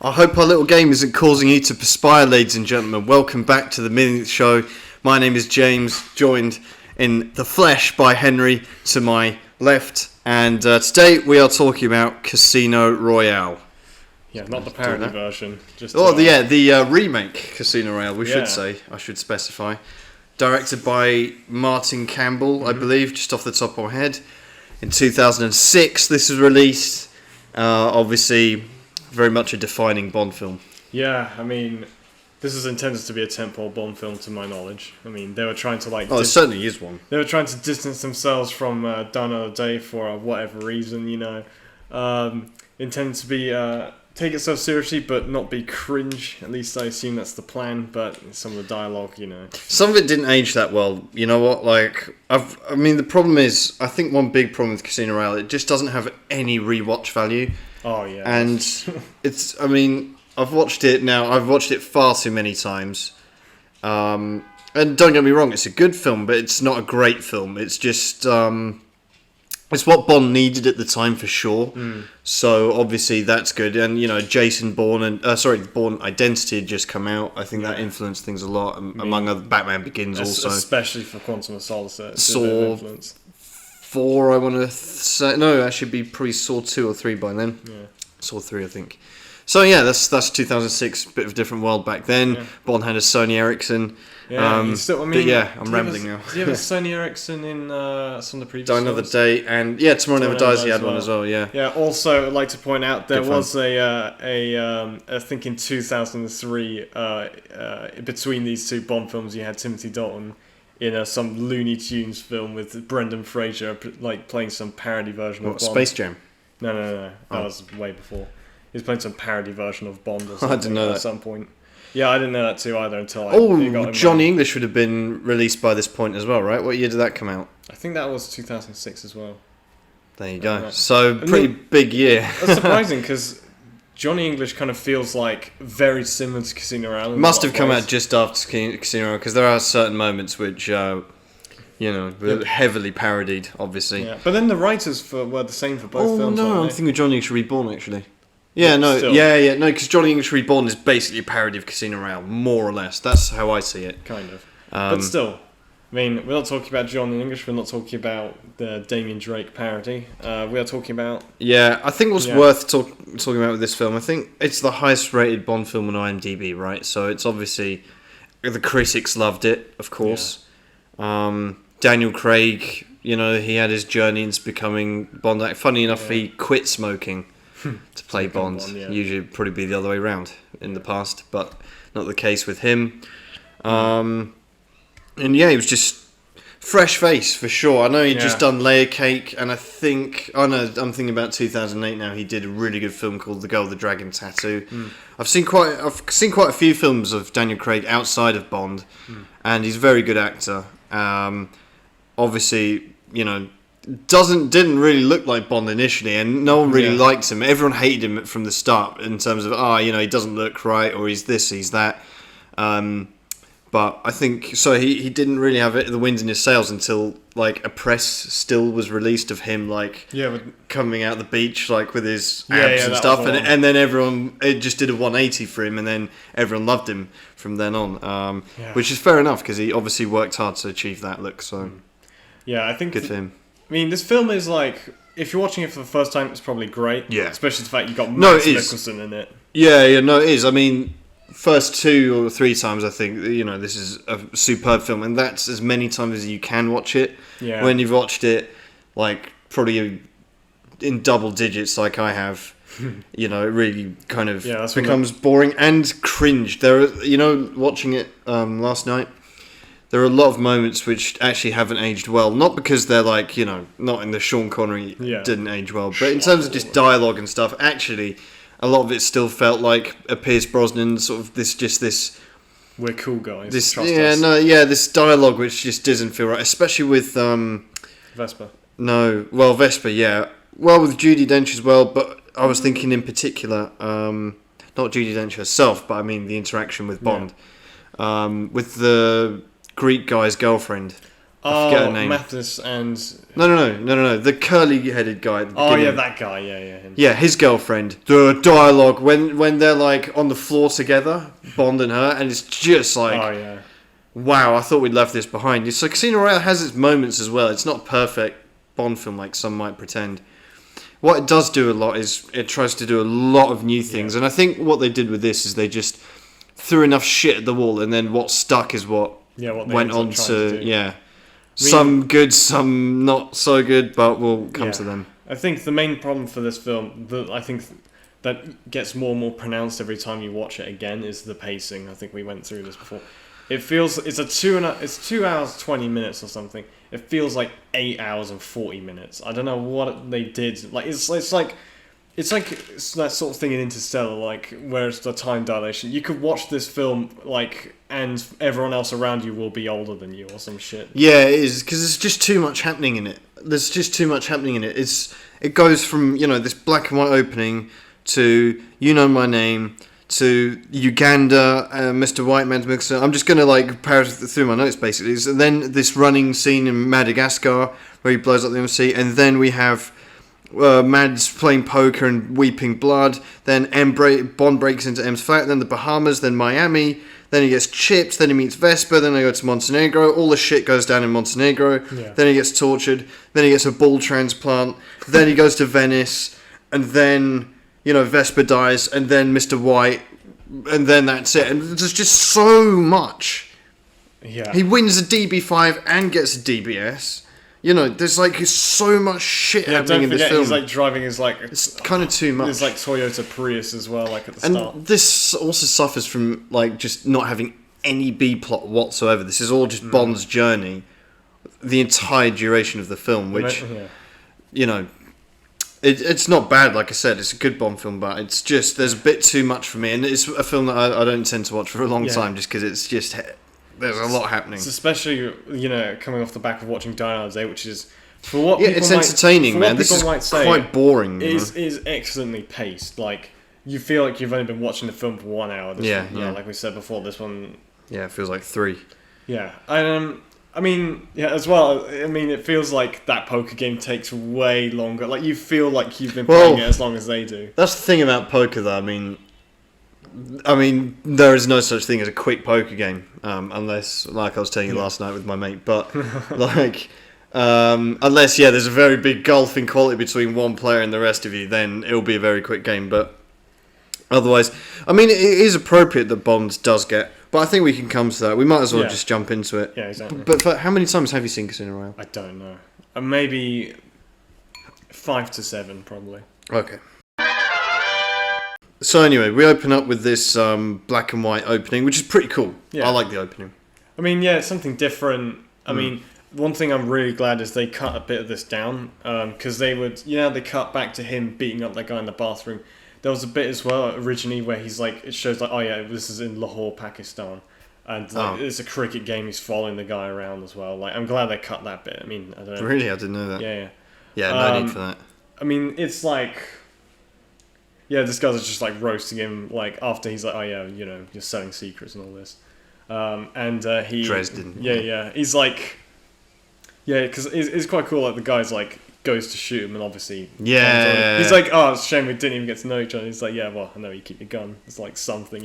I hope our little game isn't causing you to perspire, ladies and gentlemen. Welcome back to the Millionth show. My name is James, joined in the flesh by Henry to my left. And today we are talking about Casino Royale. Yeah, not the parody version. Just the remake Casino Royale, I should specify. Directed by Martin Campbell, I believe, just off the top of my head. In 2006, this was released. Obviously, very much a defining Bond film. Yeah, I mean, this is intended to be a tentpole Bond film, to my knowledge. I mean, they were trying to it certainly is one. They were trying to distance themselves from Die Another Day for whatever reason, intended to be take itself seriously, but not be cringe. At least I assume that's the plan. But some of the dialogue, some of it didn't age that well. You know what? The problem is, I think one big problem with Casino Royale, it just doesn't have any rewatch value. Oh yeah, and I've watched it now. I've watched it far too many times. And don't get me wrong, it's a good film, but it's not a great film. It's just it's what Bond needed at the time for sure. So obviously that's good. And Jason Bourne and Bourne Identity had just come out. I think that influenced things a lot. Among other, Batman Begins also, especially for Quantum of Solace. Saw 4, I want to say. No, that should be probably Saw 2 or 3 by then. Yeah. Saw 3, I think. So yeah, that's 2006. Bit of a different world back then. Yeah. Bond had a Sony Ericsson. Yeah, I'm rambling now. Did you have a Sony Ericsson in some of the previous Die Another Day, and Tomorrow Never Dies, he had one as well, yeah. Yeah, also, I'd like to point out, there was I think in 2003, between these two Bond films, you had Timothy Dalton in some Looney Tunes film with Brendan Fraser, playing some parody version of Bond. Space Jam? No. That was way before. He was playing some parody version of Bond or something I didn't know that. At some point. Yeah, I didn't know that too either until Johnny English would have been released by this point as well, right? What year did that come out? I think that was 2006 as well. There you go. So, pretty big year. That's surprising, because Johnny English kind of feels like very similar to Casino Royale. Must have come out just after Casino Royale, because there are certain moments which, were heavily parodied, obviously. Yeah, but then the writers were the same for both films. Oh, no, I'm thinking of Johnny English Reborn, actually. Because Johnny English Reborn is basically a parody of Casino Royale, more or less. That's how I see it. Kind of. But still, I mean, we're not talking about Johnny English, we're not talking about the Damien Drake parody. We are talking about... Yeah, I think what's worth talking about with this film, I think it's the highest rated Bond film on IMDb, right? So it's obviously... The critics loved it, of course. Yeah. Daniel Craig, he had his journey into becoming Bond actor. Funny enough, he quit smoking to play Bond. Usually it'd probably be the other way around in the past, but not the case with him. And he was just fresh face for sure. I know he'd just done Layer Cake, and I'm thinking about 2008 now. He did a really good film called The Girl with the Dragon Tattoo. I've seen quite a few films of Daniel Craig outside of Bond, and he's a very good actor. Obviously, didn't really look like Bond initially, and no one really liked him. Everyone hated him from the start in terms of he doesn't look right, or he's this, he's that. But I think so. He didn't really have the wind in his sails until a press still was released of him coming out the beach with his abs and stuff, and then it just did a 180 for him, and then everyone loved him from then on. Which is fair enough, because he obviously worked hard to achieve that look. So I think good for him. I mean, this film is if you're watching it for the first time, it's probably great. Yeah. Especially the fact you got Mads Mikkelsen in it. Yeah, it is. I mean, first 2 or 3 times, I think, this is a superb film, and that's as many times as you can watch it. Yeah. When you've watched it, probably in double digits, like I have, it really kind of becomes boring and cringe. There are, watching it last night, there are a lot of moments which actually haven't aged well. Not because they're not in the Sean Connery didn't age well, but in terms of just dialogue and stuff, actually, a lot of it still felt like a Pierce Brosnan sort of this. We're cool guys. This this dialogue which just doesn't feel right, especially with Vesper. No, well Vesper, with Judi Dench as well. But I was thinking in particular, not Judi Dench herself, but I mean the interaction with Bond, with the Greek guy's girlfriend. Oh, Mathis and... No. The curly-headed guy at the beginning. Yeah, that guy. Yeah, him. Yeah, his girlfriend. The dialogue when they're like on the floor together, Bond and her, and it's just like... Oh, yeah. Wow, I thought we'd left this behind. So Casino Royale has its moments as well. It's not a perfect Bond film like some might pretend. What it does do a lot is it tries to do a lot of new things. And I think what they did with this is they just threw enough shit at the wall, and then what stuck is what went on to some good, some not so good, but we'll come to them. I think the main problem for this film, that gets more and more pronounced every time you watch it again, is the pacing. I think we went through this before. It feels it's 2 hours 20 minutes or something. It feels like 8 hours and 40 minutes. I don't know what they did. Like it's like that sort of thing in Interstellar, like where it's the time dilation. You could watch this film and everyone else around you will be older than you or some shit. Yeah, it is, because there's just too much happening in it. It goes from this black and white opening to You Know My Name to Uganda, Mr. White Man's Mixer. I'm just going to parrot through my notes basically. So then this running scene in Madagascar where he blows up the MC, and then we have Mads playing poker and weeping blood. Then Bond breaks into M's flat. Then the Bahamas. Then Miami. Then he gets chipped. Then he meets Vesper. Then they go to Montenegro. All the shit goes down in Montenegro. Yeah. Then he gets tortured. Then he gets a ball transplant. Then he goes to Venice. And then Vesper dies. And then Mr. White. And then that's it. And there's just so much. Yeah. He wins a DB5 and gets a DBS. There's so much shit happening in this film. He's driving his it's kind of too much. His Toyota Prius as well, at the start. And this also suffers from just not having any B plot whatsoever. This is all just Bond's journey, the entire duration of the film. Which, it's not bad. Like I said, it's a good Bond film, but it's just there's a bit too much for me, and it's a film that I don't tend to watch for a long time, just because it's just. There's a lot happening. It's especially, coming off the back of watching Die Another Day, which is, for what people it's entertaining, man. This is quite boring. Is excellently paced. You feel like you've only been watching the film for 1 hour. Like we said before, this one... Yeah, it feels like 3. Yeah. As well, it feels like that poker game takes way longer. You feel like you've been playing it as long as they do. That's the thing about poker, though. There is no such thing as a quick poker game, unless, like I was telling you last night with my mate, but, unless, there's a very big gulf in quality between one player and the rest of you, then it'll be a very quick game, but otherwise, it is appropriate that Bond does get, but I think we can come to that. We might as well just jump into it. Yeah, exactly. But how many times have you seen Casino Royale? I don't know. Maybe 5 to 7, probably. Okay. So anyway, we open up with this black and white opening, which is pretty cool. Yeah. I like the opening. It's something different. One thing I'm really glad is they cut a bit of this down, because they would, they cut back to him beating up that guy in the bathroom. There was a bit as well originally where he's it shows this is in Lahore, Pakistan, and it's a cricket game. He's following the guy around as well. I'm glad they cut that bit. I don't know. Really, I didn't know that. Yeah. Yeah, no need for that. It's this guy's just roasting him after he's you're selling secrets and all this, and he Dresden. Yeah, he's because it's quite cool. The guy's goes to shoot him, and obviously he's it's a shame we didn't even get to know each other. He's I know you keep your gun. It's something,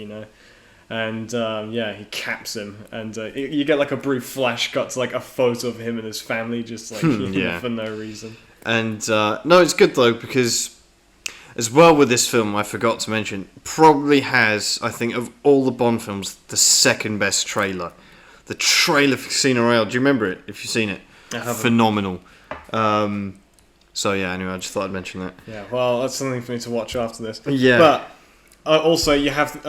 and he caps him, and you get a brief flash cut to a photo of him and his family just for no reason. And no, it's good though, because as well with this film, I forgot to mention, probably has, I think, of all the Bond films, the second best trailer. The trailer for Casino Royale. Do you remember it? If you've seen it, I haven't. Phenomenal. Anyway, I just thought I'd mention that. Yeah, well, that's something for me to watch after this. Yeah. But also, you have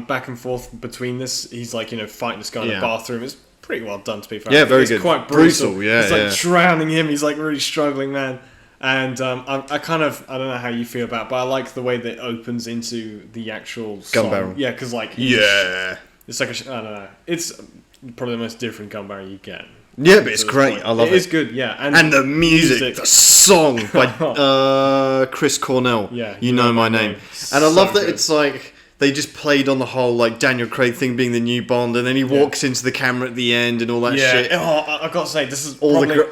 back and forth between this. He's fighting this guy in the bathroom. It's pretty well done, to be fair. Yeah, very good. It's quite brutal. Yeah, it's drowning him. He's really struggling, man. And I don't know how you feel about it, but I like the way that it opens into the actual song. Gun barrel. Yeah, because it's I don't know. It's probably the most different gun barrel you get. Yeah, but it's great. I love it. It is good, yeah. And the music, the song by Chris Cornell. Yeah, You Know My Name. And I love that it's they just played on the whole like Daniel Craig thing being the new Bond, and then he walks into the camera at the end and all that shit. I gotta say, this is All probably,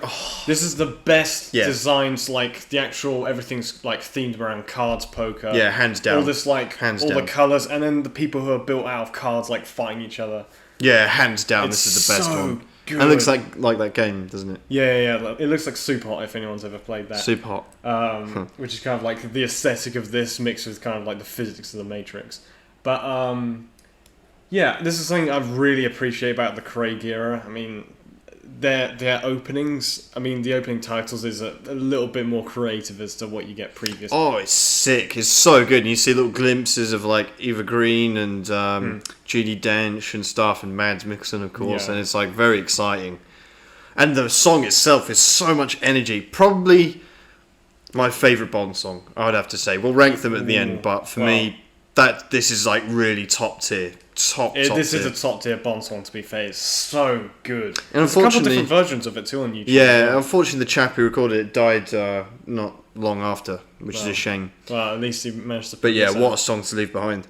this is the best Yeah. designs. Like the actual everything's like themed around cards, poker. Yeah, hands down. All this like Hands all down. the colors, and then the people who are built out of cards like fighting each other. Yeah, hands down. It's This is the best so one. good. And it looks like that game, doesn't it? Yeah. It looks like super hot if anyone's ever played that. Super hot. Which is kind of like the aesthetic of this mixed with kind of like the physics of the Matrix. But yeah, this is something I really appreciate about the Craig era. I mean, their openings. I mean, the opening titles is a little bit more creative as to what you get previous. Oh, it's sick. It's so good. And you see little glimpses of like Eva Green and Judi Dench and stuff, and Mads Mikkelsen, of course. Yeah. And it's like very exciting. And the song itself is so much energy. Probably my favourite Bond song, I would have to say. We'll rank them at the end, but for me, this is like really top tier. Top This tier. is a top tier Bond song, to be fair. It's so good. And There's a couple unfortunately- different versions of it too on YouTube. Yeah, unfortunately, the chap who recorded it died not long after, which is a shame. Well, at least he managed to. But yeah, put this what a out. song to leave behind.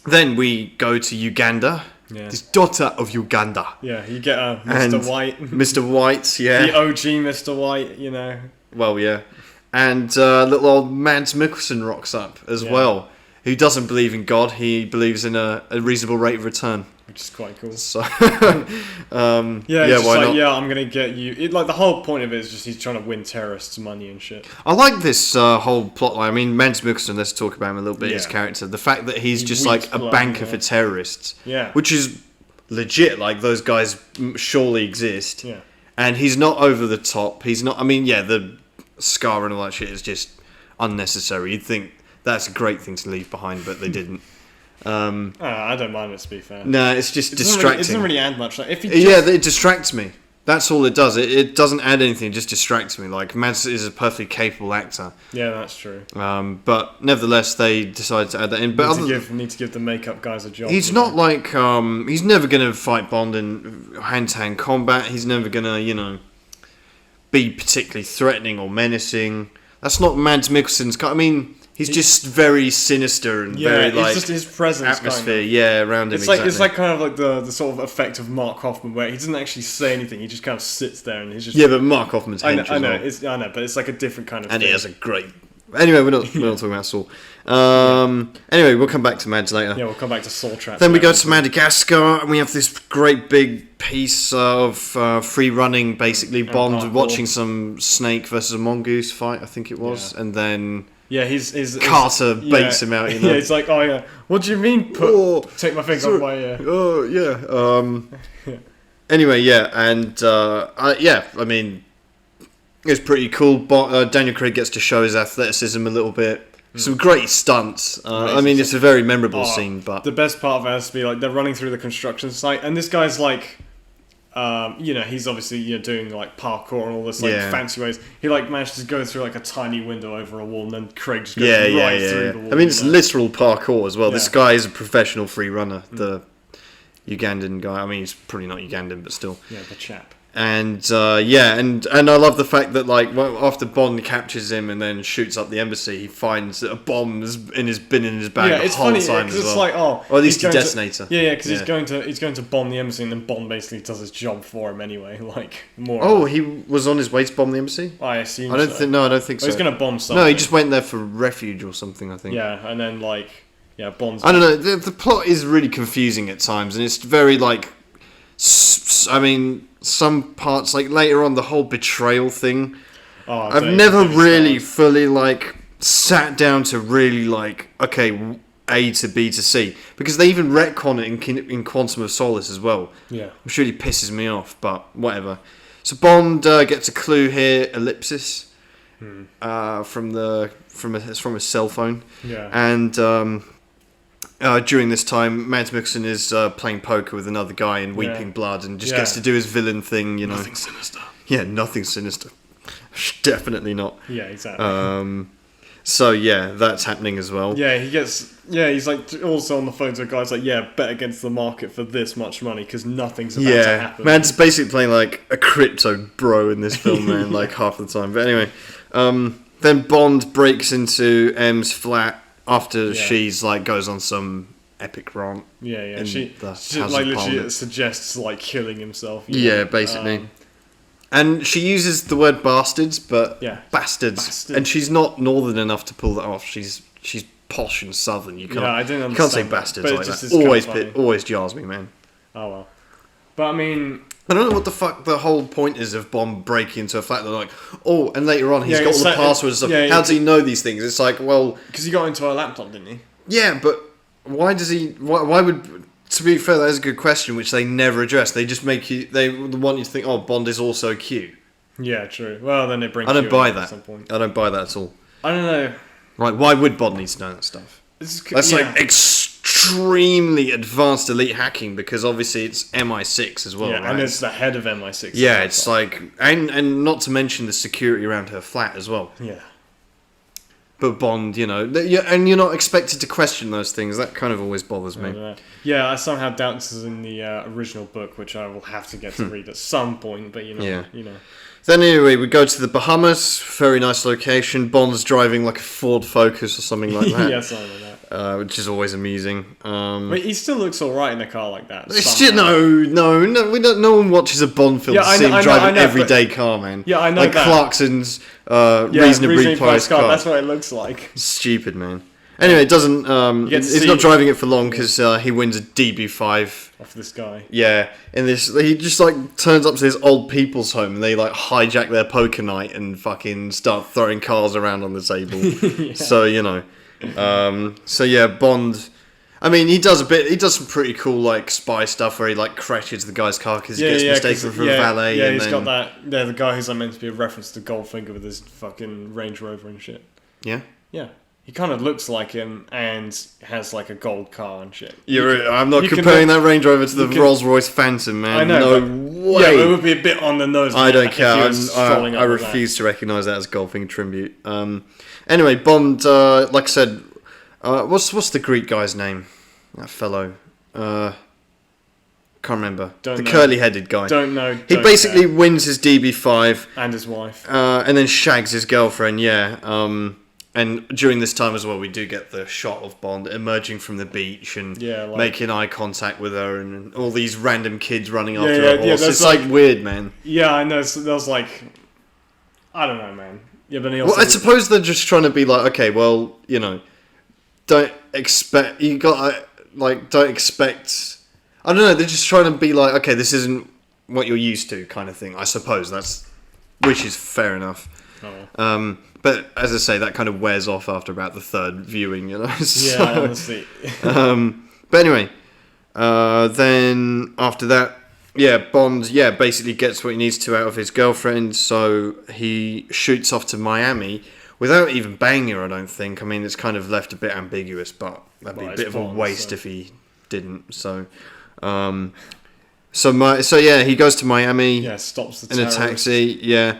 Then we go to Uganda. Yeah. This daughter of Uganda. Yeah, you get Mr. And White. Mr. White, yeah. The OG Mr. White, you know. Well, yeah. And little old Mads Mikkelsen rocks up as well. Who doesn't believe in God. He believes in a reasonable rate of return. Which is quite cool. So, Yeah, yeah, why not? Yeah, I'm gonna get you. Like the whole point of it is just he's trying to win terrorists money and shit. I like this whole plot line. I mean, Mads Mikkelsen, let's talk about him a little bit, his Yeah. character. The fact that he's He just weeps like a blood, banker yeah. for terrorists. Yeah. Which is legit. Like, those guys surely exist. Yeah. And he's not over the top. He's not... I mean, yeah, the scar and all that shit is just unnecessary. You'd think that's a great thing to leave behind, but they didn't. I don't mind it, to be fair. No, it's just It distracting. doesn't really add much. Like, if you It distracts me. That's all it does. It doesn't add anything. It just distracts me. Like, Mads is a perfectly capable actor. Yeah, that's true. But nevertheless, they decided to add that in. But Need to give the makeup guys a job. he's you not know? like... he's never going to fight Bond in hand-to-hand combat. He's never going to, be particularly threatening or menacing. That's not Mads Mikkelsen's... I mean... He's just very sinister and very it's like just his presence. atmosphere, Kind of. yeah, around him. It's like kind of like the sort of effect of Mark Hoffman, where he doesn't actually say anything. He just kind of sits there and he's just. Yeah, but Mark Hoffman's hench I know, as well. I know, but it's like a different kind of. And thing. he has a great. Anyway, we're not talking about Saul. Anyway, we'll come back to Mads later. Yeah, we'll come back to Soul Trap. Then we go to Madagascar, and we have this great big piece of free running, basically Bond parkour. watching some snake versus a mongoose fight, I think it was, and then Yeah, he's Carter baits him out. Yeah, it's like, oh yeah, what do you mean? Take my finger off my ear. Oh yeah. Anyway, yeah, and I mean, it's pretty cool. Daniel Craig gets to show his athleticism a little bit. Some great stunts. I mean, it's a very memorable scene. But the best part of it has to be like they're running through the construction site, and this guy's like, he's obviously doing like parkour and all this like fancy ways. He like managed to go through like a tiny window over a wall, and then Craig just goes through the wall. I mean, it's literal parkour as well. Yeah. This guy is a professional free runner. The Ugandan guy. I mean, he's probably not Ugandan, but still. Yeah, the chap. And and I love the fact that like after Bond captures him and then shoots up the embassy, he finds that a bomb's been in his bag the it's whole funny time because as it's well. like or at least he's a going detonator. because he's going to bomb the embassy, and then Bond basically does his job for him anyway. Like more. Oh, he was on his way to bomb the embassy. I assume. I don't think. No, I don't think so. He's going to bomb something. No, he just went there for refuge or something. I think. Yeah, and then Bond's. I don't know. The plot is really confusing at times, and it's very like. I mean, some parts like later on the whole betrayal thing. I've never really fully like sat down to really like okay A to B to C, because they even retcon it in Quantum of Solace as well. Yeah, which really pisses me off, but whatever. So Bond gets a clue here, ellipsis, from a cell phone. Yeah, and during this time, Mads Mikkelsen is playing poker with another guy in Weeping Blood, and just gets to do his villain thing, Nothing sinister. Yeah, nothing sinister. Definitely not. Yeah, exactly. So yeah, that's happening as well. Yeah, he's like also on the phone to a guy. It's like, bet against the market for this much money because nothing's about to happen. Man's basically playing like a crypto bro in this film, man, like half the time. But anyway, then Bond breaks into M's flat after she's like goes on some epic rant. Yeah. She House like of literally Parliament. suggests like killing himself. Yeah, basically. And she uses the word bastards, but bastards. And she's not northern enough to pull that off. She's posh and southern. You can't. I didn't you can't say understand bastards that, like but it that. just Always jars me, man. Oh well. But I mean, I don't know what the fuck the whole point is of Bond breaking into a flat. They're like, oh, and later on he's got all the passwords and stuff. How does he know these things? It's like, well, because he got into her laptop, didn't he? Yeah, but why does he? Why would? To be fair, that is a good question, which they never address. They just make you. They want you to think, oh, Bond is also Q. Yeah, true. Well, then they bring. I don't Q buy in that. At some point. I don't buy that at all. I don't know. Right? Why would Bond need to know that stuff? That's like extremely advanced elite hacking because obviously it's MI6 as well. Yeah, right? and it's the head of MI6. Yeah, it's like and not to mention the security around her flat as well. Yeah. But Bond, and you're not expected to question those things. That kind of always bothers me. Yeah, I somehow doubt this is in the original book, which I will have to get to read at some point. But you know. Then anyway, we go to the Bahamas. Very nice location. Bond's driving like a Ford Focus or something like that. Yeah, something like that. Which is always amusing. Wait, he still looks alright in a car like that. No. We don't. No one watches a Bond film to see him drive an everyday car, man. Yeah, I know like that. Clarkson's reasonably priced car. That's what it looks like. Stupid, man. Anyway, it doesn't. He's not driving it for long because he wins a DB5 off this guy. Yeah, in this, he just like turns up to this old people's home and they like hijack their poker night and fucking start throwing cars around on the table. So Bond. I mean, he does some pretty cool like spy stuff where he like crashes the guy's car because he gets mistaken for a valet. Yeah, he's got that. Yeah, the guy who's meant to be a reference to Goldfinger with his fucking Range Rover and shit. Yeah. Yeah. He kind of looks like him and has like a gold car and shit. I'm not comparing that Range Rover to the Rolls Royce Phantom, man. I know. No way. Yeah, it would be a bit on the nose. I don't care. I refuse to recognise that as Goldfinger tribute. Anyway, Bond, like I said, what's the Greek guy's name? That fellow. Can't remember. The curly-headed guy. Don't know. He basically wins his DB5 and his wife, and then shags his girlfriend. Yeah. And during this time as well, we do get the shot of Bond emerging from the beach and making eye contact with her, and all these random kids running after a horse. It's like weird, man. Yeah, I know. So that was like, I don't know, man. Yeah, but he also I suppose they're just trying to be like, okay, well, don't expect you got don't expect. I don't know. They're just trying to be like, okay, this isn't what you're used to, kind of thing. I suppose which is fair enough. Oh. But as I say, that kind of wears off after about the third viewing, So, yeah, honestly. But anyway, then after that, Bond, basically gets what he needs to out of his girlfriend, so he shoots off to Miami without even banging her, I don't think. I mean, it's kind of left a bit ambiguous, but that'd be a bit of a waste if he didn't. So, he goes to Miami. Yeah, stops the in a taxi. Yeah.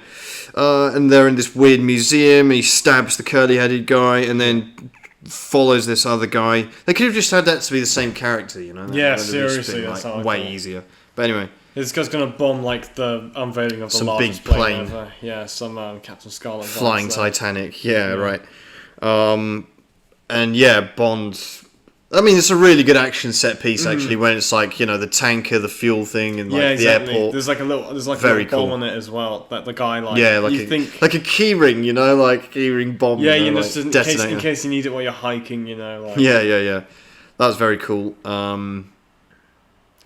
And they're in this weird museum. He stabs the curly-headed guy and then follows this other guy. They could have just had that to be the same character, Yeah, seriously, that's how I way thought. Easier. But anyway, this guy's gonna bomb like the unveiling of the largest big plane. ever. Yeah, some Captain Scarlet flying Titanic. Yeah, right. Bond. I mean, it's a really good action set piece actually. When it's like the tanker, the fuel thing, and the airport. There's like a little bomb on it as well. That the guy like a key ring, like key ring bomb. Yeah, in case you need it while you're hiking, Yeah. That was very cool.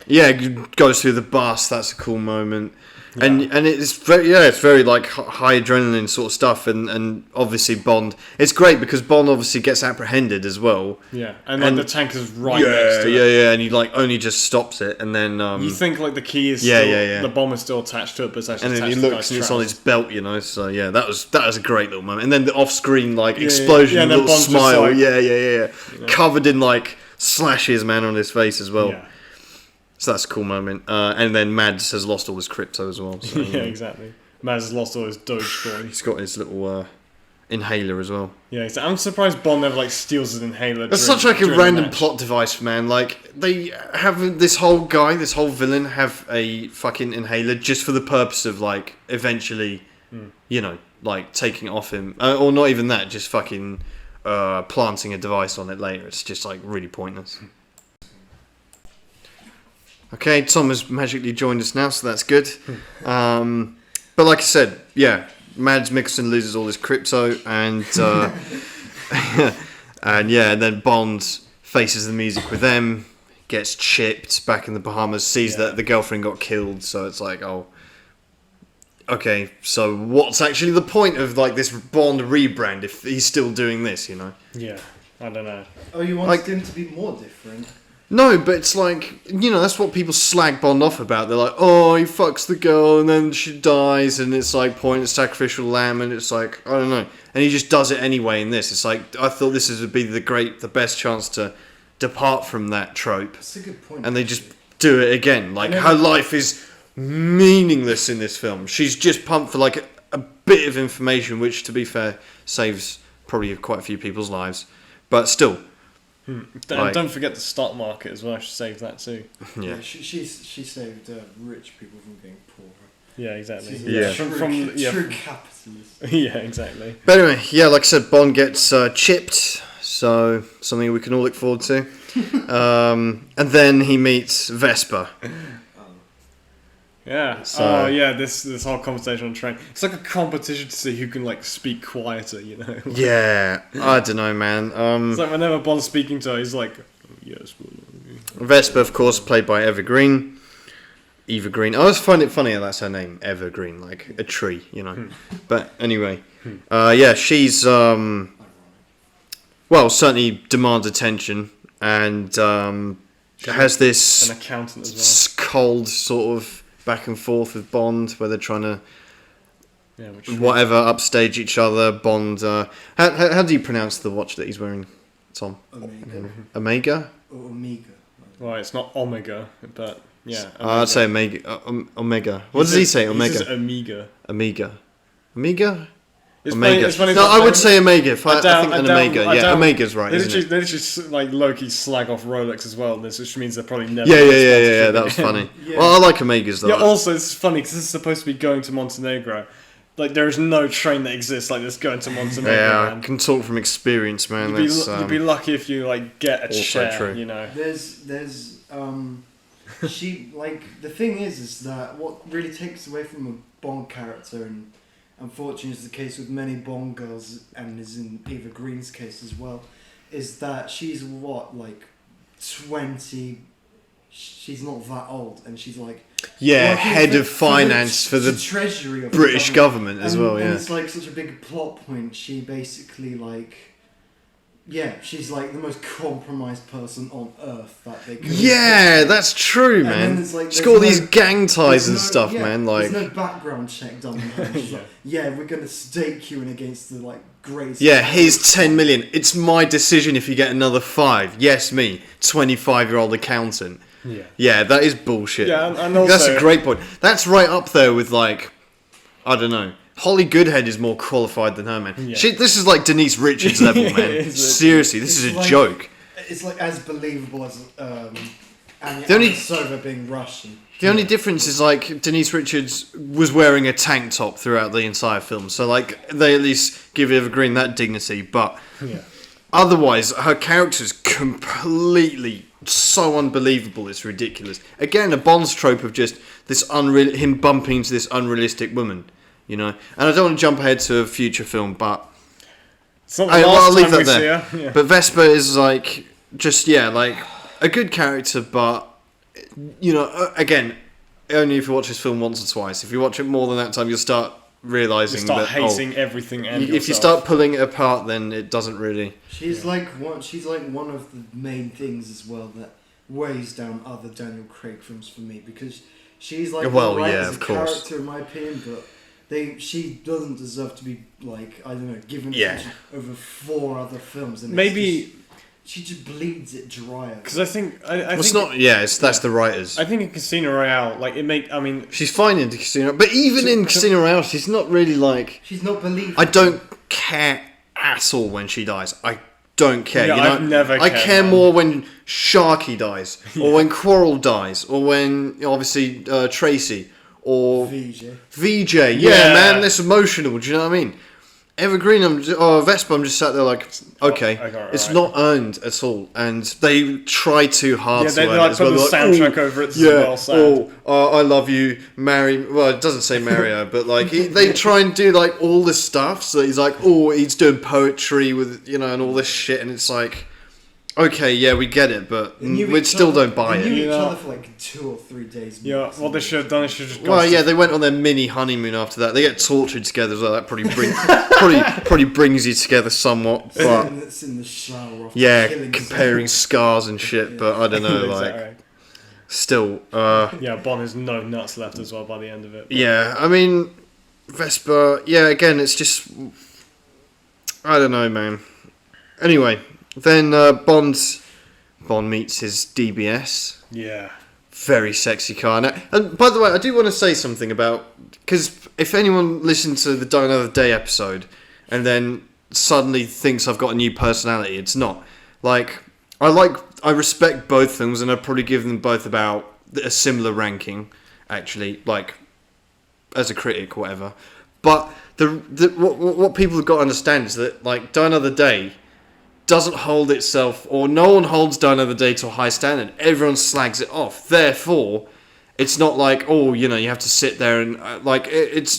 It goes through the bus. That's a cool moment. Yeah. And it's very like high adrenaline sort of stuff, and obviously Bond. It's great because Bond obviously gets apprehended as well. Yeah, and the tanker's right next to it. Yeah, and he like only just stops it, and then you think like the key is the bomb is still attached to it, but it's actually and then attached he looks to and it's on his belt, So that was a great little moment, and then the off-screen like explosion, and little Bond's smile, just like, covered in like slashes, man, on his face as well. Yeah. So that's a cool moment. And then Mads has lost all his crypto as well. So, yeah, exactly. Mads has lost all his Dogecoin. He's got his little inhaler as well. Yeah, exactly. I'm surprised Bond never stoals his inhaler. It's such like a random plot device, man. Like they have this whole villain have a fucking inhaler just for the purpose of like eventually, like taking it off him, or not even that, just fucking planting a device on it later. It's just like really pointless. Okay, Tom has magically joined us now, so that's good. But like I said, yeah, Mads Mikkelsen loses all his crypto, and and then Bond faces the music with them, gets chipped back in the Bahamas, sees that the girlfriend got killed, so it's like, oh, okay, so what's actually the point of like this Bond rebrand if he's still doing this, you know? Yeah, I don't know. Oh, you want him to be more different? No, but it's like, you know, that's what people slag Bond off about. They're like, oh, he fucks the girl and then she dies and it's like pointless sacrificial lamb, and it's like, I don't know. And he just does it anyway in this. It's like, I thought this would be the best chance to depart from that trope. That's a good point. And they just do it again. Like, her life is meaningless in this film. She's just pumped for like a bit of information, which, to be fair, saves probably quite a few people's lives. But still... Don't forget the stock market as well. She saved that too. Yeah, she saved rich people from being poor. Yeah, exactly. True capitalist. Yeah, exactly. But anyway, yeah, like I said, Bond gets chipped, so something we can all look forward to. And then he meets Vesper. Yeah. So, this whole conversation on the train. It's like a competition to see who can like speak quieter, you know. Yeah, I don't know, man. It's like whenever Bond's speaking to her, he's like, oh, yes. Vesper, of course, played by Eva Green. Eva Green. I always find it funny that that's her name, Eva Green, like a tree, you know. But anyway, she's certainly demands attention, and has this an accountant as cold sort of back and forth with Bond, where they're trying to upstage each other. Bond. How do you pronounce the watch that he's wearing, Tom? Omega. Omega. Well, it's not Omega, but yeah. I'd say Omega. Omega. What does he say? Omega. He says Amiga. Omega. It's Omega. Funny, no, I would say Omega. I think an Omega. Yeah, Omega's right. They literally like Loki slag off Rolex as well, which means they're probably never. Yeah. That was funny. Yeah. Well, I like Omegas though. Yeah. Also, it's funny because this is supposed to be going to Montenegro. Like, there is no train that exists like this going to Montenegro. Yeah, man. I can talk from experience, man. You'd be lucky if you like get a chair. True. You know. There's she like the thing is that what really takes away from a Bond character, and unfortunately is the case with many Bond girls, and is in Eva Green's case as well, is that she's like 20. She's not that old, and she's like head of finance for the treasury of British government as well. And Yeah, it's like such a big plot point. She basically she's like the most compromised person on earth that they could. That's true, man. She's got all these gang ties and stuff, man. Like, there's no background check done on her. She's like, we're gonna stake you in against the great. here's 10 million. It's my decision if you get another 5. Yes, me, 25-year-old accountant. Yeah, that is bullshit. Yeah, and also, that's a great point. That's right up there with I don't know. Holly Goodhead is more qualified than her, man. Yeah. This is like Denise Richards level, man. Seriously, this is a joke. It's like as believable as Anya Sova being Russian. The only difference is Denise Richards was wearing a tank top throughout the entire film, so they at least give Eva Green that dignity. But otherwise, her character's completely so unbelievable. It's ridiculous. Again, a Bond's trope of just this him bumping into this unrealistic woman. You know, and I don't want to jump ahead to a future film, but I'll leave that there. Yeah. But Vesper is a good character, but you know, again, only if you watch this film once or twice. If you watch it more than that time, you'll start realizing hating everything. And if you start pulling it apart, then it doesn't really. She's like one of the main things as well that weighs down other Daniel Craig films for me, because she's as a character in my opinion, but. She doesn't deserve to be given attention over 4 other films. And she just bleeds it dry. Because I think that's the writers. I think in Casino Royale, she's fine in Casino, but even in Casino Royale, she's not really she's not believable. I don't care at all when she dies. I don't care. Yeah, I've never. I care more when Sharky dies, or when Quarrel dies, or when obviously Tracy. Or VJ, man, that's emotional. Do you know what I mean? Evergreen, Vespa, I'm just sat there like, okay, it's not earned at all, and they try too hard to earn it as put well. the soundtrack over it. I love you, marry. Well, it doesn't say marry her, but like they try and do like all this stuff. So he's like, he's doing poetry with and all this shit, and it's like, okay, yeah, we get it, but we still don't buy it. They knew each other for like 2 or 3 days. Yeah, what they should have done is just. They went on their mini honeymoon after that. They get tortured together as well. That probably probably brings you together somewhat. But it's in the shower. Comparing scars and shit. But I don't know, still. Bond has no nuts left as well by the end of it. But. Yeah, I mean, Vespa. Yeah, again, it's just. I don't know, man. Anyway. Then Bond meets his DBS. Yeah. Very sexy car. And by the way, I do want to say something about... Because if anyone listened to the Die Another Day episode and then suddenly thinks I've got a new personality, it's not. Like, I respect both films and I'd probably give them both about a similar ranking, actually, like, as a critic or whatever. But what people have got to understand is that, like, Die Another Day... doesn't hold itself, or no one holds Die Another Day to a high standard. Everyone slags it off. Therefore, it's not like, you have to sit there and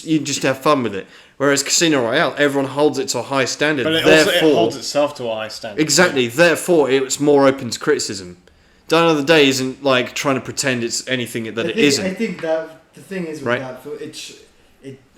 you just have fun with it. Whereas Casino Royale, everyone holds it to a high standard. But it holds itself to a high standard. Exactly. Therefore, it's more open to criticism. Die Another Day isn't like trying to pretend it's anything that it isn't. I think that the thing is with that film,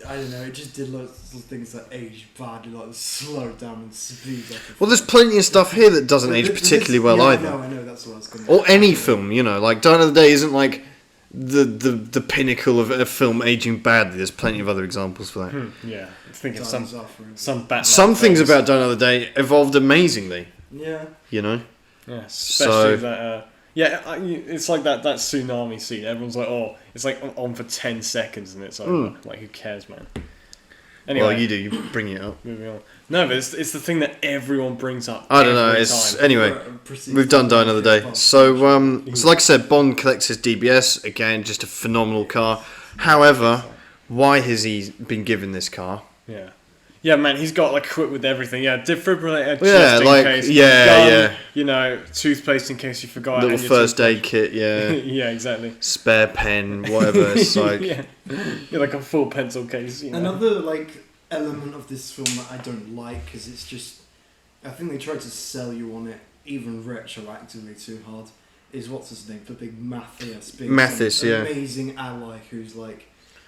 I don't know, it just did lots of things that aged badly, like slow down and speed up. Well, there's plenty of stuff here that doesn't age particularly well either. I know, that's what I was going to Or any film, like Die Another Day isn't like the pinnacle of a film aging badly. There's plenty of other examples for that. Yeah, I'm thinking some Batman. Some things about Die Another Day evolved amazingly. Yeah. Yeah, especially that... it's like that tsunami scene. Everyone's like, it's like on for 10 seconds and it's over. Like, who cares, man? Anyway, well, you do. You bring it up. Moving on. No, but it's the thing that everyone brings up. I don't know. Anyway, we've done Die Another Day. So like I said, Bond collects his DBS again. Just a phenomenal car. However, why has he been given this car? Yeah. Yeah, man, he's got like equipped with everything. Yeah, defibrillator just in case. Gun, toothpaste in case you forgot. Little first aid kit, yeah. Yeah, exactly. Spare pen, whatever. It's like like a full pencil case. Another element of this film that I don't like because it's just, I think they tried to sell you on it even retroactively too hard. Is what's his name? The big Mathis, amazing ally who's like.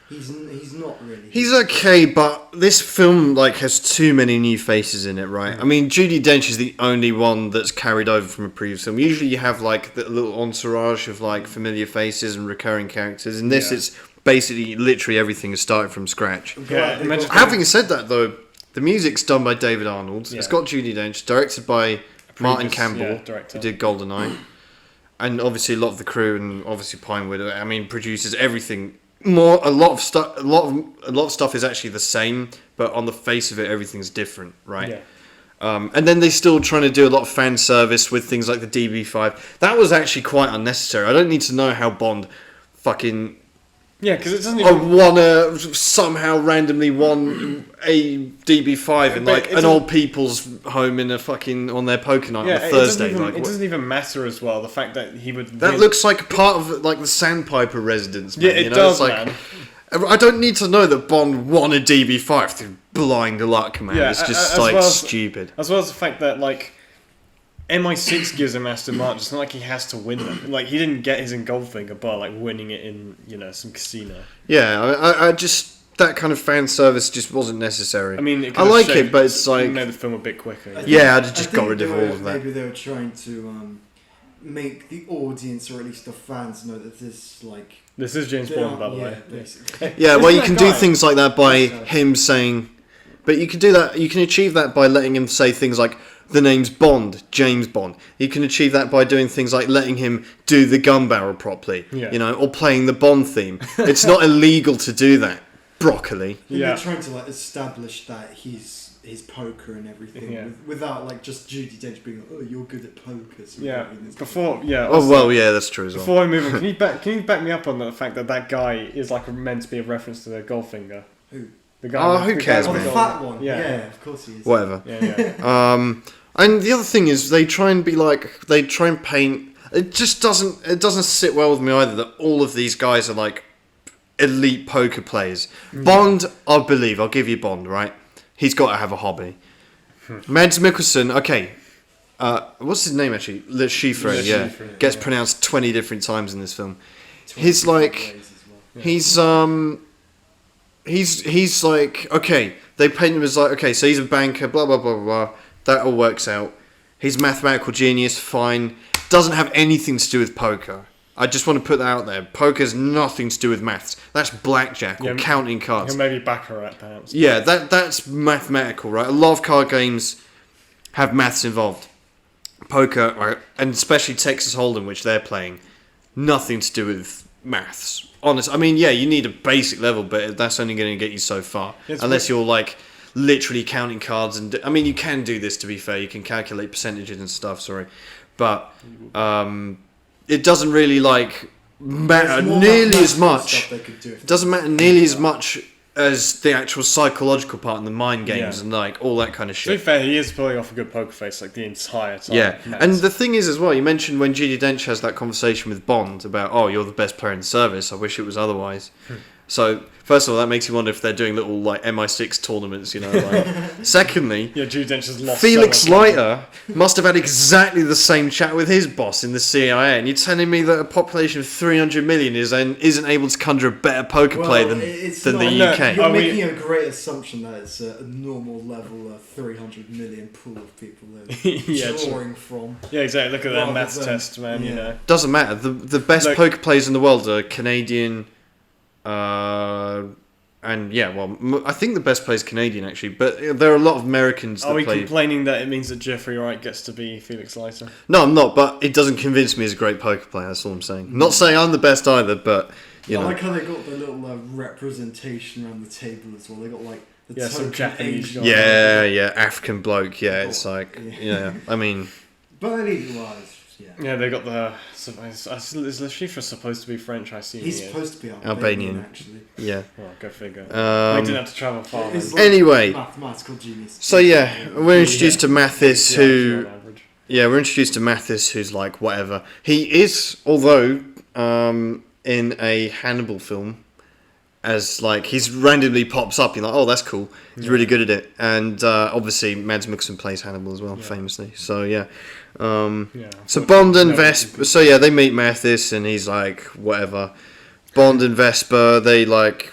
He's not really. He's okay, but this film has too many new faces in it, right? I mean, Judi Dench is the only one that's carried over from a previous film. Usually, you have the little entourage of familiar faces and recurring characters. In this, it's basically literally everything is started from scratch. Yeah. Having said that, though, the music's done by David Arnold. Yeah. It's got Judi Dench, directed by Martin Campbell, who did GoldenEye, and obviously a lot of the crew and obviously Pinewood. I mean, produces everything. A lot of stuff is actually the same, but on the face of it, everything's different, right? Yeah. And then they're still trying to do a lot of fan service with things like the DB5. That was actually quite unnecessary. I don't need to know how Bond fucking because it doesn't even... somehow randomly won a DB5 in an old people's home in on their poker night on a Thursday. It doesn't even matter as well, the fact that he would... That looks like part of the Sandpiper residence, man. Yeah, it does, man. I don't need to know that Bond won a DB5 through blind luck, man. It's just stupid. As well as the fact that MI6 gives him Aston Martin. It's not like he has to win them. He didn't get his in Goldfinger by winning it in some casino. Yeah, I just that kind of fan service just wasn't necessary. I mean, I like it, but it's made the film a bit quicker. I'd just got rid of all of that. Maybe they were trying to make the audience, or at least the fans, know that this this is James Bond, by the way. Basically. Yeah, well, you can do things like that by him saying, but you can do that. You can achieve that by letting him say things like, the name's Bond, James Bond. You can achieve that by doing things like letting him do the gun barrel properly, or playing the Bond theme. It's not illegal to do that. Broccoli. They're trying to establish that he's poker and everything without just Judi Dench being you're good at poker. So that's true as well. Before I move on, can you back me up on the fact that guy is meant to be a reference to the Goldfinger? Who? The guy. Who cares, Oh, the man? fat one. Yeah. Yeah, of course he is. Whatever. Yeah. And the other thing is they try and paint. It just doesn't sit well with me either that all of these guys are like elite poker players. Bond, I'll give you Bond, right? He's got to have a hobby. Mads Mikkelsen, okay. What's his name actually? Le Chiffre, yeah. Gets pronounced 20 different times in this film. He's like, he's like, okay, they paint him as like, okay, so he's a banker, blah, blah, blah, blah. That all works out. He's a mathematical genius, fine. Doesn't have anything to do with poker. I just want to put that out there. Poker's nothing to do with maths. That's blackjack or counting cards. Maybe Baccarat, perhaps. Yeah, that's mathematical, right? A lot of card games have maths involved. Poker, right, and especially Texas Hold'em, which they're playing, nothing to do with maths. Honest, I mean, yeah, you need a basic level, but that's only going to get you so far. Unless you're like literally counting cards, and I mean, you can do this to be fair. You can calculate percentages and stuff. Sorry, but it doesn't really like matter nearly as much. It doesn't matter nearly as much as the actual psychological part and the mind games and like all that kind of shit. To be fair, he is pulling off a good poker face like the entire time. Yeah, and the thing is as well, you mentioned when Judi Dench has that conversation with Bond about, oh, you're the best player in the service, I wish it was otherwise. So, first of all, that makes you wonder if they're doing little like MI6 tournaments, you know. Like. Secondly, Judi Dench has lost Felix so much Leiter must have had exactly the same chat with his boss in the CIA. And you're telling me that a population of 300 million isn't able to conjure a better poker player than the UK? You're making a great assumption that it's a normal level of 300 million pool of people they're drawing from. Yeah, exactly. Look at that maths test, man. You know, doesn't matter. The best poker players in the world are Canadian. And yeah, well, I think the best player is Canadian actually, but there are a lot of Americans that play. Are we complaining that it means that Jeffrey Wright gets to be Felix Leiter? No, I'm not, but it doesn't convince me he's a great poker player, that's all I'm saying. Not saying I'm the best either, but, you know. I like how they got the little representation around the table as well. They got like the some Japanese guy. Yeah, African bloke, it's like, I mean... Bilingual-wise, yeah, they got the... Is Le Chiffre supposed to be French, I assume? He's supposed to be Albanian, actually. Yeah. Well, go figure. We didn't have to travel far. Like anyway. Mathematical genius. So yeah, we're introduced to Mathis who... Yeah, we're introduced to Mathis who's like, whatever. He is, although, in a Hannibal film, as like, he's randomly pops up, you're like, oh, that's cool. He's really good at it. And obviously, Mads Mikkelsen plays Hannibal as well, famously. So yeah. So Bond and Vesper, so yeah, they meet Mathis and he's like, whatever. Bond and Vesper, they're like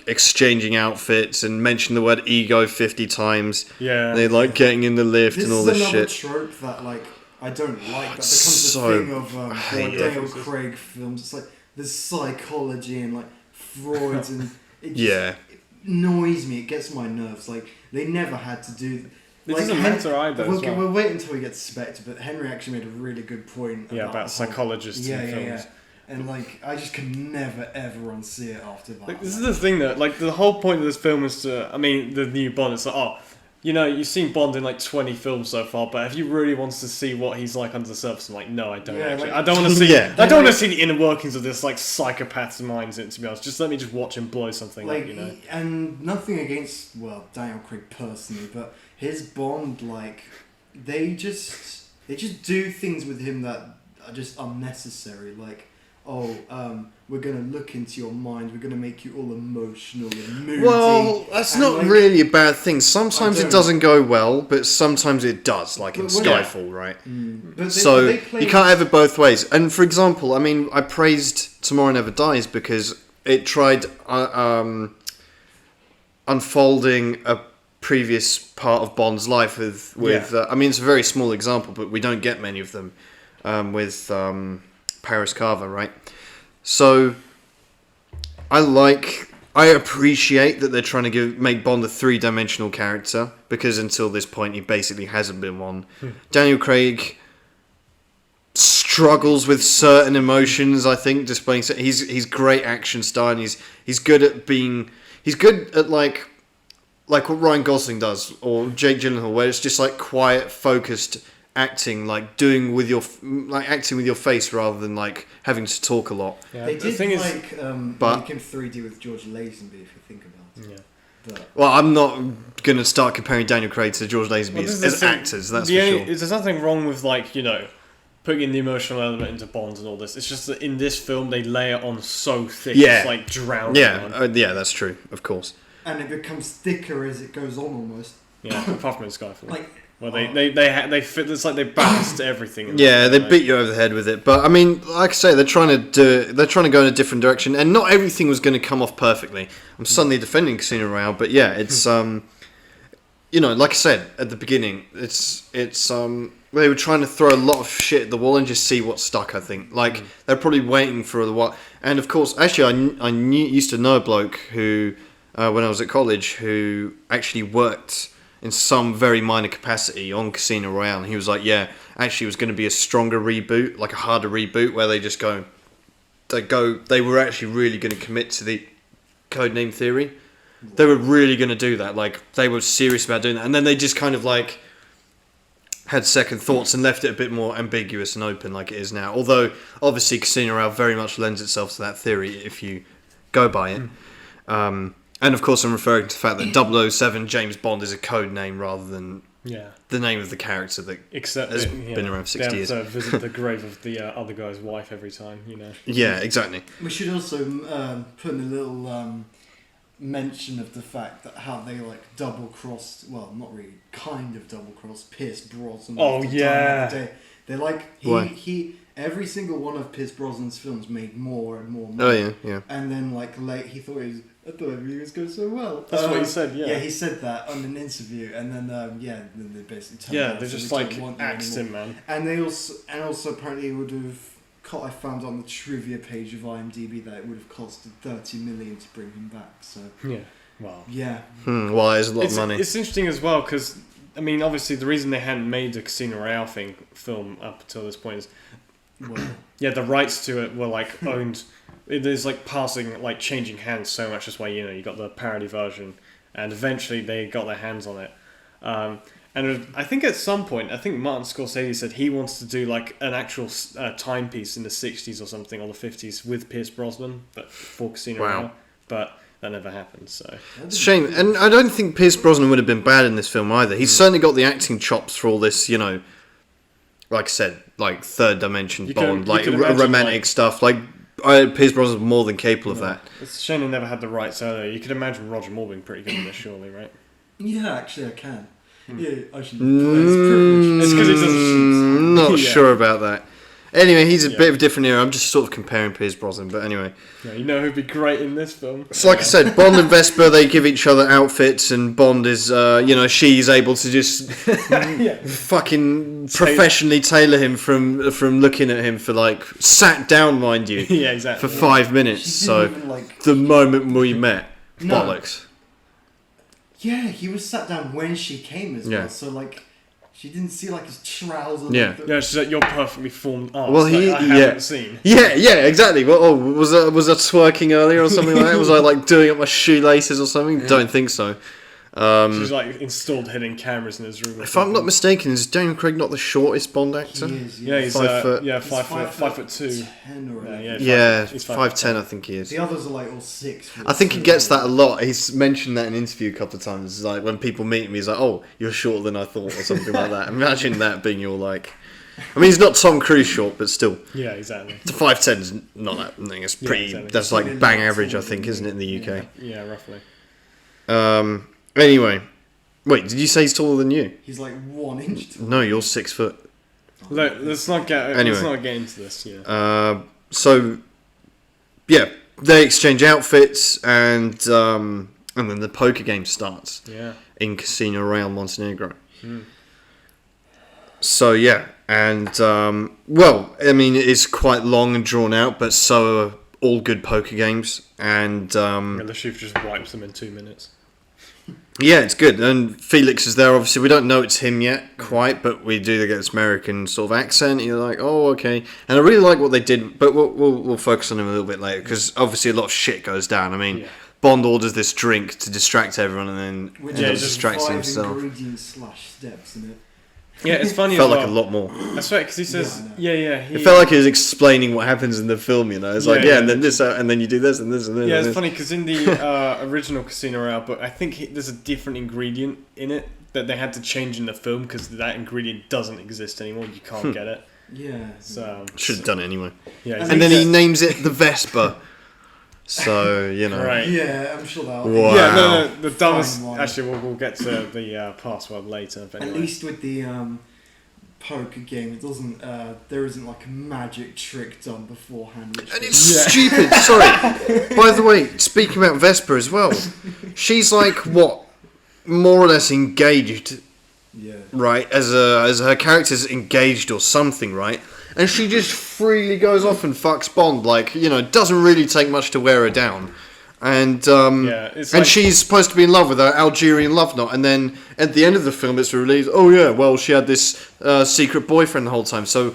exchanging outfits and mention the word ego 50 times. Yeah. They're like getting in the lift and all this shit. This is another trope that like I don't like. That becomes a thing of Daniel Craig films. It's like there's psychology and like Freud's and it just annoys me. It gets my nerves. Like they never had to do. It doesn't matter either. We'll wait until we get to Spectre, but Henry actually made a really good point. About psychologists in films. Yeah. And like, I just can never ever unsee it after that. Like, this is the thing that, like, the whole point of this film is to, I mean, the new Bond, it's like, you know, you've seen Bond in like 20 films so far, but have you really wanted to see what he's like under the surface? I'm like, no, I don't actually. Like, I don't want to see. I don't want to see the inner workings of this like psychopath's minds. To be honest, just let me just watch him blow something up, you know. And nothing against Daniel Craig personally, but his Bond, like, they just do things with him that are just unnecessary. Like, we're going to look into your mind, we're going to make you all emotional and moody. Well, that's not like, really a bad thing. Sometimes it doesn't go well, but sometimes it does, like in Skyfall, right? So you can't have it both ways. And for example, I mean, I praised Tomorrow Never Dies because it tried unfolding a previous part of Bond's life with I mean, it's a very small example, but we don't get many of them with Paris Carver, right? So I appreciate that they're trying to make Bond a three-dimensional character, because until this point he basically hasn't been one. Daniel Craig struggles with certain emotions, I think, displaying. He's great action star, and he's good at like what Ryan Gosling does or Jake Gyllenhaal, where it's just like quiet, focused acting, like acting with your face rather than like having to talk a lot. They did make him 3D with George Lazenby, if you think about it. Well, I'm not going to start comparing Daniel Craig to George Lazenby as actors, that's for sure. There's nothing wrong with, like, you know, putting in the emotional element into Bond and all this. It's just that in this film, they lay it on so thick, it's like drowning. Yeah, that's true, of course. And it becomes thicker as it goes on, almost. Yeah, apart from in Skyfall. Like, well, they fit. It's like they balanced everything. Yeah, they beat you over the head with it. But I mean, like I say, they're trying to go in a different direction, and not everything was going to come off perfectly. I'm suddenly defending Casino Royale, but yeah, it's you know, like I said at the beginning, it's they were trying to throw a lot of shit at the wall and just see what stuck. I think they're probably waiting for the what. And of course, actually, I used to know a bloke who when I was at college who actually worked in some very minor capacity on Casino Royale, and he was like, yeah, actually it was going to be a stronger reboot, like a harder reboot, where they were actually really going to commit to the codename theory. They were really going to do that, like, they were serious about doing that, and then they just kind of, like, had second thoughts and left it a bit more ambiguous and open like it is now, although, obviously, Casino Royale very much lends itself to that theory if you go by it. And of course, I'm referring to the fact that 007 James Bond is a code name rather than the name of the character that has been around for 60 years. They have to visit the grave of the other guy's wife every time, you know. Yeah, exactly. We should also put in a little mention of the fact that how they like double-crossed, well, not really, kind of double-crossed Pierce Brosnan. Oh, yeah. They like, he every single one of Pierce Brosnan's films made more and more money. Oh, yeah. And then, like, he thought I thought everything was going so well. That's what he said, yeah. Yeah, he said that on an interview, and then, then they basically turned yeah, out, they just, like, axed him, man. And they also apparently it would have, I found on the trivia page of IMDb that it would have costed $30 million to bring him back, so... Yeah, well... Yeah. Well, it's a lot of money. It's interesting as well, because, I mean, obviously, the reason they hadn't made the Casino Royale film up until this point is... Well, yeah, the rights to it were, like, owned... It is like passing, like changing hands so much. That's why, you know, you got the parody version, and eventually they got their hands on it. And I think at some point, I think Martin Scorsese said he wants to do like an actual timepiece in the 60s or something, or the 50s with Pierce Brosnan, but for Casino Royale. But that never happened. So it's a shame, and I don't think Pierce Brosnan would have been bad in this film either. He's certainly got the acting chops for all this, you know. Like I said, like third dimension Bond, like romantic stuff, like. Pierce Brosnan's more than capable of that. It's a shame they never had the rights earlier. You could imagine Roger Moore being pretty good in this, surely, right? Yeah, actually, I can. Yeah, I should. It's because he doesn't. Not sure about that. Anyway, he's a bit of a different era. I'm just sort of comparing Pierce Brosnan, but anyway. Yeah, you know who'd be great in this film? So, like I said, Bond and Vesper, they give each other outfits, and Bond is, you know, she's able to just fucking professionally tailor him from looking at him for, like, sat down, mind you. Yeah, exactly. For 5 minutes. So, even, the moment we met, bollocks. Yeah, he was sat down when she came as well. So, like... She didn't see like his trousers. Yeah, she's like, you're perfectly formed arse. Well, I haven't seen. Yeah, exactly. Well, was I twerking earlier or something like that? Was I like doing up my shoelaces or something? Don't think so. She's like installed hidden cameras in his room. If I'm not mistaken, is Daniel Craig not the shortest Bond actor? He is, yeah, he's 5 foot. Yeah, 5'2". 10 or he's 5'10", I think he is. The others are like all 6. I think he gets that a lot. He's mentioned that in an interview a couple of times. It's like when people meet him, he's like, "Oh, you're shorter than I thought," or something like that. Imagine that being your like. I mean, he's not Tom Cruise short, but still. Yeah, exactly. The 5'10" is not that thing. It's pretty. Exactly. That's like bang average, I think, isn't it, in the UK? Yeah, roughly. Anyway. Wait, did you say he's taller than you? He's like 1 inch taller. No, you're 6 foot. Look, let's not get into this. Yeah. So, yeah, they exchange outfits, and then the poker game starts. Yeah. In Casino Royale, Montenegro. So yeah, and well, I mean, it's quite long and drawn out, but so are all good poker games, and the chef just wipes them in 2 minutes. Yeah, it's good, and Felix is there. Obviously, we don't know it's him yet, quite, but we do get this American sort of accent. You're like, oh, okay. And I really like what they did, but we'll focus on him a little bit later because obviously a lot of shit goes down. I mean, Bond orders this drink to distract everyone, and then distracts himself. Ingredients /steps in it. Yeah, it's funny. Felt as like well. a lot more. That's right, because he says, Yeah, He, It felt like he was explaining what happens in the film. You know, it's like Yeah, and then this, and then you do this, and this, and this. yeah, and it's this. funny because in the original Casino Royale book, I think there's a different ingredient in it that they had to change in the film because that ingredient doesn't exist anymore. You can't get it. Yeah. So Should have done it anyway. yeah, And And then he names it the Vespa. So you know. right. Yeah, I'm sure that'll. Wow. Yeah, no, the dumbest. Fine one. Actually, we'll get to the password later. But At anyway. least with the poker game, it doesn't. There isn't like a magic trick done beforehand. Which And it's stupid. Sorry. By the way, speaking about Vespa as well, she's like what, more or less engaged, yeah. right? As her character's engaged or something, right? And she just freely goes off and fucks Bond, like, you know, it doesn't really take much to wear her down. And it's and like- she's supposed to be in love with her Algerian love knot, and then at the end of the film it's released, oh yeah, well she had this secret boyfriend the whole time, so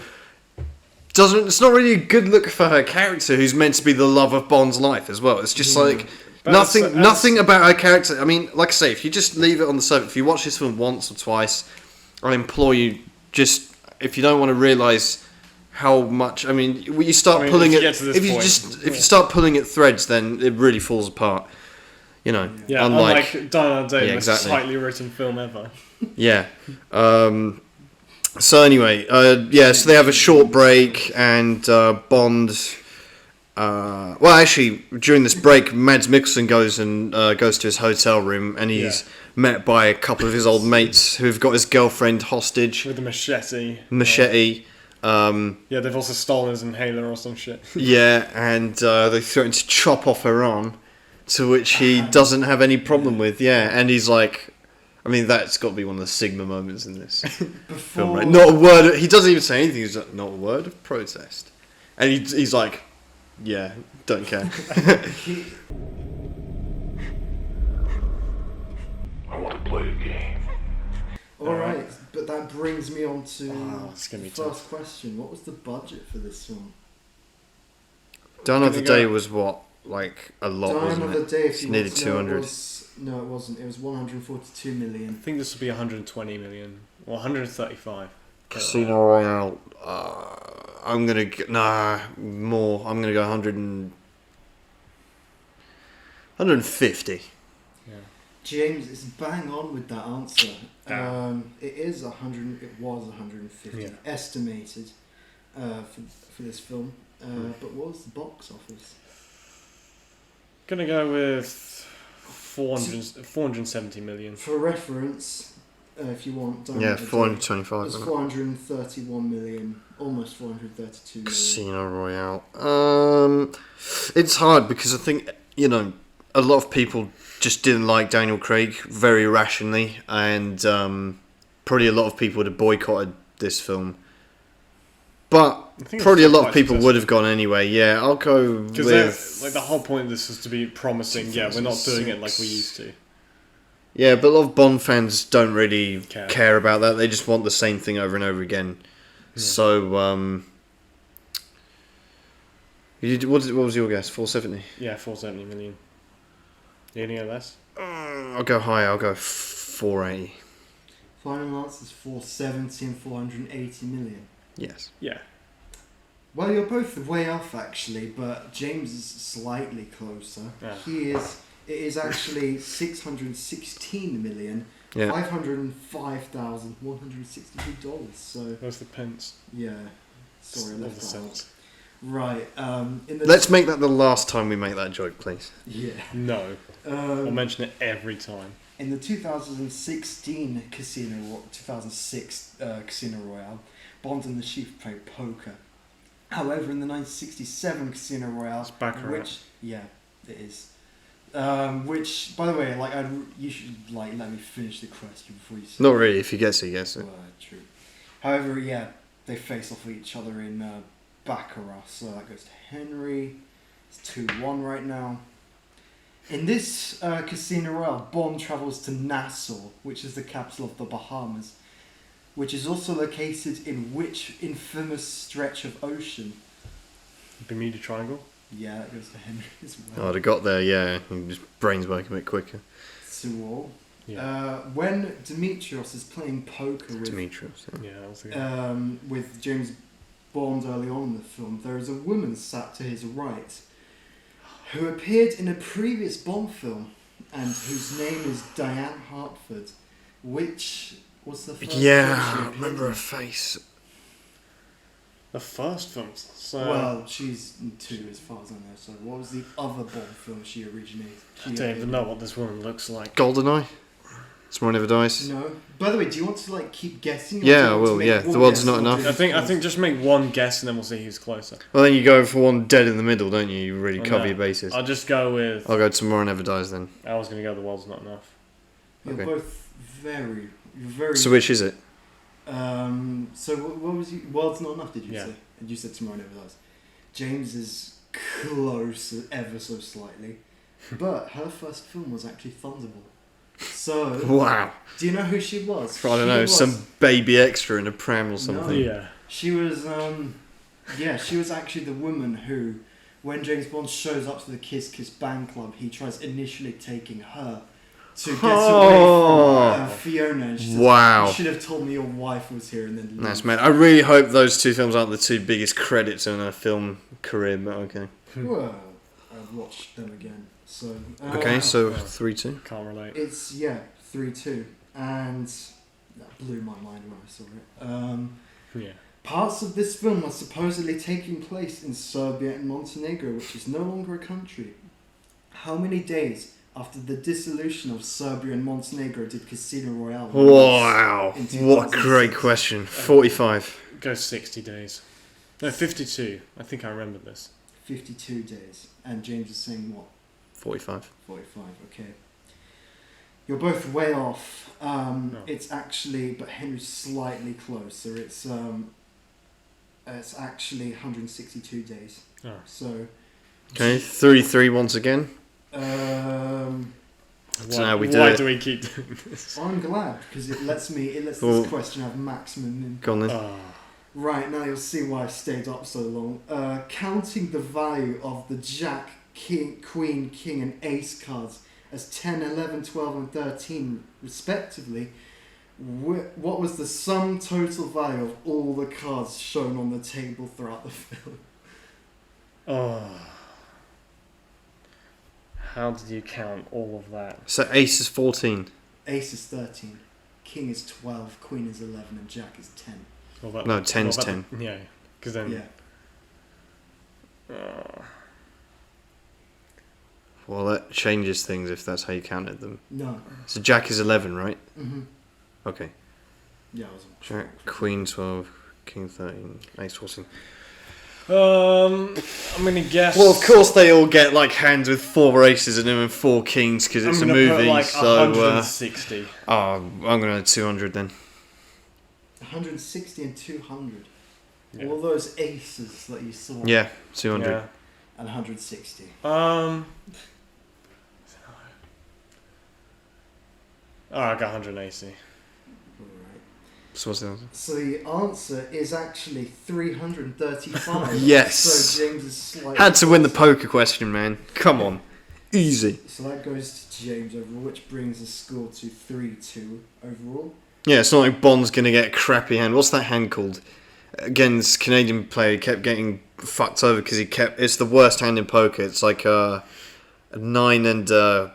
it's not really a good look for her character, who's meant to be the love of Bond's life as well. It's just like But nothing about her character. I mean, like I say, if you just leave it on the surface, if you watch this film once or twice, I implore you, just if you don't want to realise how much, I mean, you start pulling if you it. get to this If you point, if you start pulling at threads, then it really falls apart. You know, Yeah, unlike Die Another Day, Yeah, the most exactly. tightly written film ever. yeah. So anyway, so they have a short break, and Bond. Well, actually, during this break, Mads Mikkelsen goes to his hotel room, and he's met by a couple of his old mates who've got his girlfriend hostage. With a machete. Machete. Yeah, they've also stolen his inhaler or some shit. Yeah, and they threaten to chop off her arm, to which he doesn't have any problem with. Yeah, and he's like, I mean, that's got to be one of the Sigma moments in this film, right? Not a word. He doesn't even say anything. He's like, not a word of protest, and he's like, yeah, don't care. I want to play a game. Alright, but that brings me on to it's gonna the be first question. What was the budget for this film? Dawn of the Gonna go- Day was what, like a lot, Dawn wasn't of it? the Day, if It's you nearly want to know, 200. No, it wasn't. It was 142 I million. think this would be 120 million. Or 135. Casino Royale. I'm gonna more. I'm gonna go 150. James is bang on with that answer. Ah. It is 100. It was 150 Yeah. estimated for this film. But what was the box office? Gonna go with 470 million. For reference, if you want, Dawn Yeah, of the Day, 425. it was 431 million, almost 432 million. Casino Royale. It's hard because I think, you know, a lot of people just didn't like Daniel Craig very irrationally, and probably a lot of people would have boycotted this film. But I think probably a it's lot quite of people successful. would have gone anyway. Yeah, I'll go Because with... like the whole point of this is to be promising. Yeah, we're not doing it like we used to. Yeah, but a lot of Bond fans don't really Care. care about that. They just want the same thing over and over again. Yeah. So, what was your guess? 470? Yeah, 470 million. You any less? I'll go higher. I'll go 480. Final answer is 470 and 480 million. Yes. Yeah. Well, you're both way off actually, but James is slightly closer. Yeah. It is actually 616 million. Yeah. $505,162. So Those the pence. yeah, sorry, I All left the that out. cents. Right. In the Let's make that the last time we make that joke, please. yeah. No. I'll mention it every time. In the 2016 2006 Casino Royale, Bond and the Chief played poker. However, in the 1967 Casino Royale, It's Baccarat. which it is. Which, by the way, you should let me finish the question before you say. Not really. If you guess it, you guess it. Well, true. However, they face off each other in Baccarat, so that goes to Henry. It's 2-1 right now. In this Casino Royale, Bond travels to Nassau, which is the capital of the Bahamas, which is also located in which infamous stretch of ocean? Bermuda Triangle. Yeah, that goes to Henry as Oh, well. I'd have got there, yeah. His brain's working a bit quicker. 2-all. When Demetrios is playing poker with Demetrius. Yeah. Yeah, that was the guy. with James Bond early on in the film, there is a woman sat to his right who appeared in a previous Bond film and whose name is Diane Hartford, which was the first film she I appeared remember in. her face. The first film. So Well, she's in 2 as far as I know, so what was the other Bond film she originated? I don't even know what this woman looks like. GoldenEye. Tomorrow Never Dies. No. By the way, do you want to like keep guessing? Or Yeah, do you I want to will, make yeah. one The world's guess not or enough. do I think just make one guess and then we'll see who's closer. Well, then you go for one dead in the middle, don't you? You really Oh, cover no. your bases. I'll just go with. I'll go Tomorrow Never Dies then. I was going to go The World's Not Enough. You're Okay. both you're very. So which is it? So what was you? World's Not Enough, did you Yeah. say? And you said Tomorrow Never Dies. James is close ever so slightly, but her first film was actually Thunderball. So Wow. do you know who she was? I don't know, some baby extra in a pram or something. Yeah. She was she was actually the woman who, when James Bond shows up to the Kiss Kiss Bang Club, he tries initially taking her to get away from Fiona. And she says, Wow. You should have told me your wife was here, and then leave. Nice, man. I really hope those 2 films aren't the 2 biggest credits in a film career, but okay. Well, I've watched them again. So Okay, so 3-2. Can't relate. it's 3-2, and that blew my mind when I saw it. Yeah. Parts of this film are supposedly taking place in Serbia and Montenegro, which is no longer a country. How many days after the dissolution of Serbia and Montenegro did Casino Royale release? Wow. In What a 2006? great question. 45. Go 60 days. No, 52. I think I remember this. 52 days. And James is saying what? 45. 45, okay. You're both way off. No. It's actually, but Henry's slightly closer. It's actually 162 days. Oh. So, Okay, 3-3 once again. Why, how we do why it. do we keep doing this? I'm glad because it lets Well, this question have maximum impact. Go on then. Oh. Right, now you'll see why I stayed up so long. Counting the value of the Jack, King, Queen, King, and Ace cards as 10, 11, 12, and 13, respectively, what was the sum total value of all the cards shown on the table throughout the film? Oh. How did you count all of that? So Ace is 14. Ace is 13, King is 12, Queen is 11, and Jack is 10. What about No, what 10's about 10. Yeah, because then. Yeah. Well, that changes things if that's how you counted them. No. So Jack is 11, right? Mm-hmm. Okay. Yeah, I was Jack, Queen 12, King 13, Ace 14. I'm gonna guess. Well, of course they all get like hands with 4 aces in them and 4 kings because it's I'm a gonna movie. put like so 160. I'm gonna 200 then. 160 and 200. Yeah. All those aces that you saw. Yeah, 200. Yeah. And 160. Oh, I got 180. Alright. So what's the answer? So the answer is actually 335. Yes. So James is slightly Had to win the closer. poker question, man. Come on. Easy. So that goes to James overall, which brings the score to 3-2 overall. Yeah, it's not like Bond's gonna get a crappy hand. What's that hand called? Again, this Canadian player kept getting fucked over because it's the worst hand in poker. It's like a 9 and 4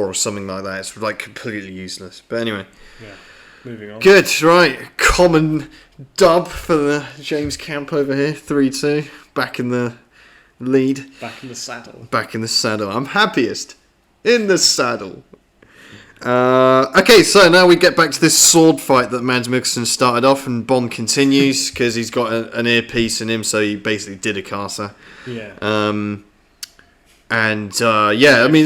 or something like that. It's like completely useless. But anyway. Yeah. Moving on. Good, right. Common dub for the James Camp over here. 3-2. Back in the lead. Back in the saddle. Back in the saddle. I'm happiest. In the saddle. Okay, so now we get back to this sword fight that Mads Mikkelsen started off, and Bond continues because he's got an earpiece in him, so he basically did a casa. Yeah. I mean,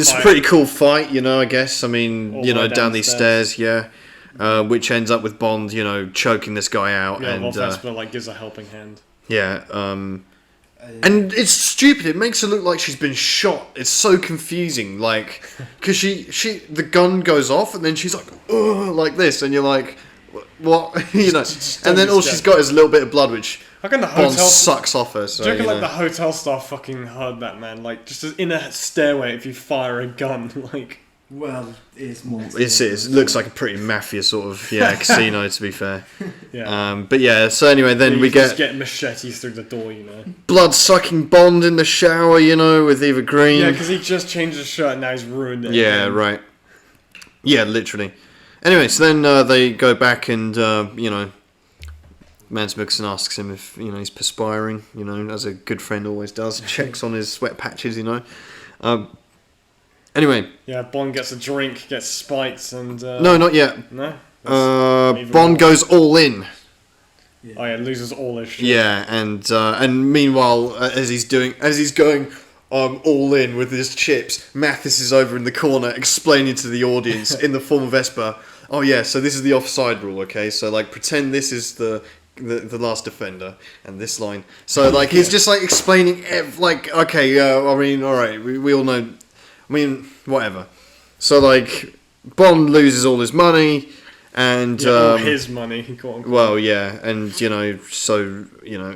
it's a pretty cool fight, I guess. I mean, All the way down these stairs, yeah. Which ends up with Bond, choking this guy out. Yeah, and Vesper gives a helping hand. yeah, and it's stupid. It makes her look like she's been shot. It's so confusing, because the gun goes off and then she's like, ugh, like this, and you're like, what, and then all she's got is a little bit of blood, which How can the Bond hotel sucks off her. So, Do you reckon the hotel staff fucking heard that, man? Just in a stairway, if you fire a gun, Well, it's more. It looks like a pretty mafia sort of casino, to be fair. Yeah. But yeah, so anyway, then we just get machetes through the door, blood-sucking Bond in the shower, with Eva Green. Yeah, because he just changed his shirt and now he's ruined it. Yeah, again. right. Yeah, literally. Anyway, so then they go back and, Mads Mikkelsen asks him if, he's perspiring, as a good friend always does. Checks on his sweat patches, Anyway. Yeah, Bond gets a drink, gets spiked, and... No, not yet. No? Bond goes all in. Yeah. Oh yeah, loses all his shit. Yeah, and meanwhile, as he's going all in with his chips, Mathis is over in the corner explaining to the audience in the form of Esper, oh yeah, so this is the offside rule, okay? So like pretend this is the last defender and this line. So like he's just like explaining okay, I mean, all right, we all know. I mean, whatever. So like Bond loses all his money. And all his money, quote unquote. Well, yeah, and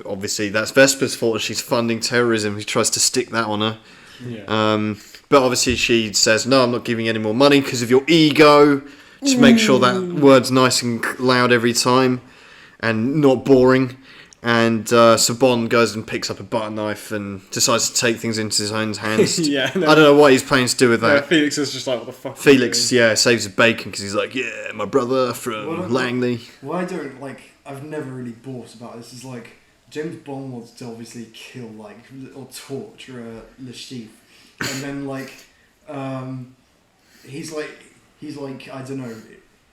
obviously that's Vesper's fault. She's funding terrorism. He tries to stick that on her. Yeah. But obviously she says, "No, I'm not giving any more money because of your ego." Just make sure that word's nice and loud every time, and not boring. And so Bond goes and picks up a butter knife and decides to take things into his own hands. Yeah, no. I don't know what he's planning to do with that. Yeah, Felix is just like, what the fuck? Felix, saves his bacon because he's like, yeah, my brother from Langley. What I don't I've never really bought about this is like James Bond wants to obviously kill or torture Le Chiffre, and then he's like I don't know,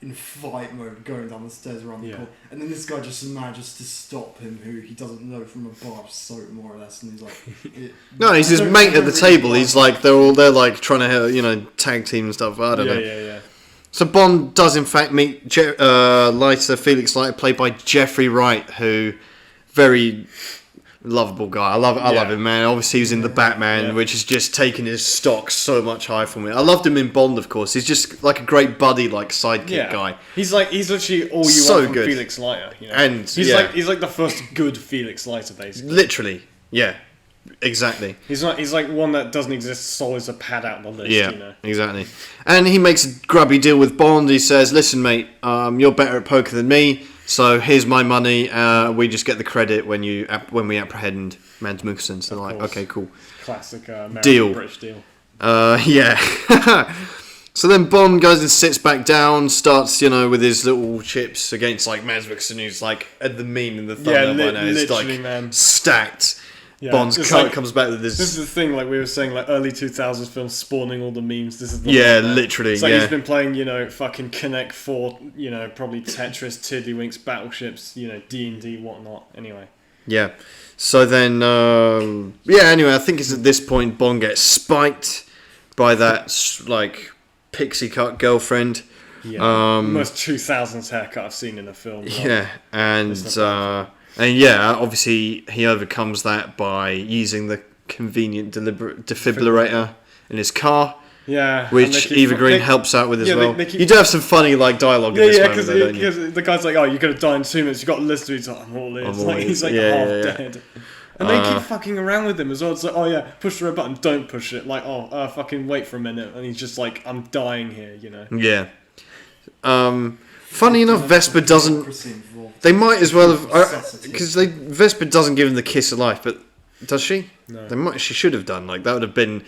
in fight mode, going down the stairs around the corner, and then this guy just manages to stop him, who he doesn't know from a bar of soap, more or less, and he's like, no, he's his mate at the table. He's like they're like trying to tag team and stuff. I don't know. Yeah. So Bond does in fact meet Felix Leiter, played by Jeffrey Wright, who very lovable guy. I love him, man. Obviously, he was in the Batman, which has just taken his stock so much higher from me. I loved him in Bond, of course. He's just like a great buddy, sidekick guy. He's literally all you want from Felix Leiter. And he's like the first good Felix Leiter, basically. Literally, yeah, exactly. He's like one that doesn't exist, so as a pad out the list. Yeah, exactly. And he makes a grubby deal with Bond. He says, "Listen, mate, you're better at poker than me. So here's my money. We just get the credit when we apprehend Mads Mikkelsen." So they're like, okay, cool. Classic British deal. Yeah. So then Bond goes and sits back down, starts with his little chips against Mads Mikkelsen, who's at the meme in the thumbnail by now. It's man. Stacked. Yeah, Bond's comes back with this. This is the thing, we were saying, early 2000s films spawning all the memes. This is the literally. It's he's been playing, fucking Connect 4, probably Tetris, Tiddlywinks, Battleships, D&D, whatnot. Anyway. Yeah. So then, anyway, I think it's at this point Bond gets spiked by that, pixie cut girlfriend. Yeah. Most 2000s haircut I've seen in a film. Yeah, and yeah, obviously he overcomes that by using the convenient defibrillator in his car. Yeah, which Eva Green helps out with as well. You do have some funny dialogue in this moment, though, don't you? Because the guy's like, "Oh, you're gonna die in 2 minutes." You got to listen to it. He's like, "I'm all in." He's half dead. And they keep fucking around with him as well. It's like, "Oh yeah, push the red button, don't push it." Like, "Oh, fucking wait for a minute," and he's just like, "I'm dying here," Yeah. Funny enough, Vesper doesn't. They might as well have, because Vesper doesn't give him the kiss of life, but does she? No. She should have done. That would have been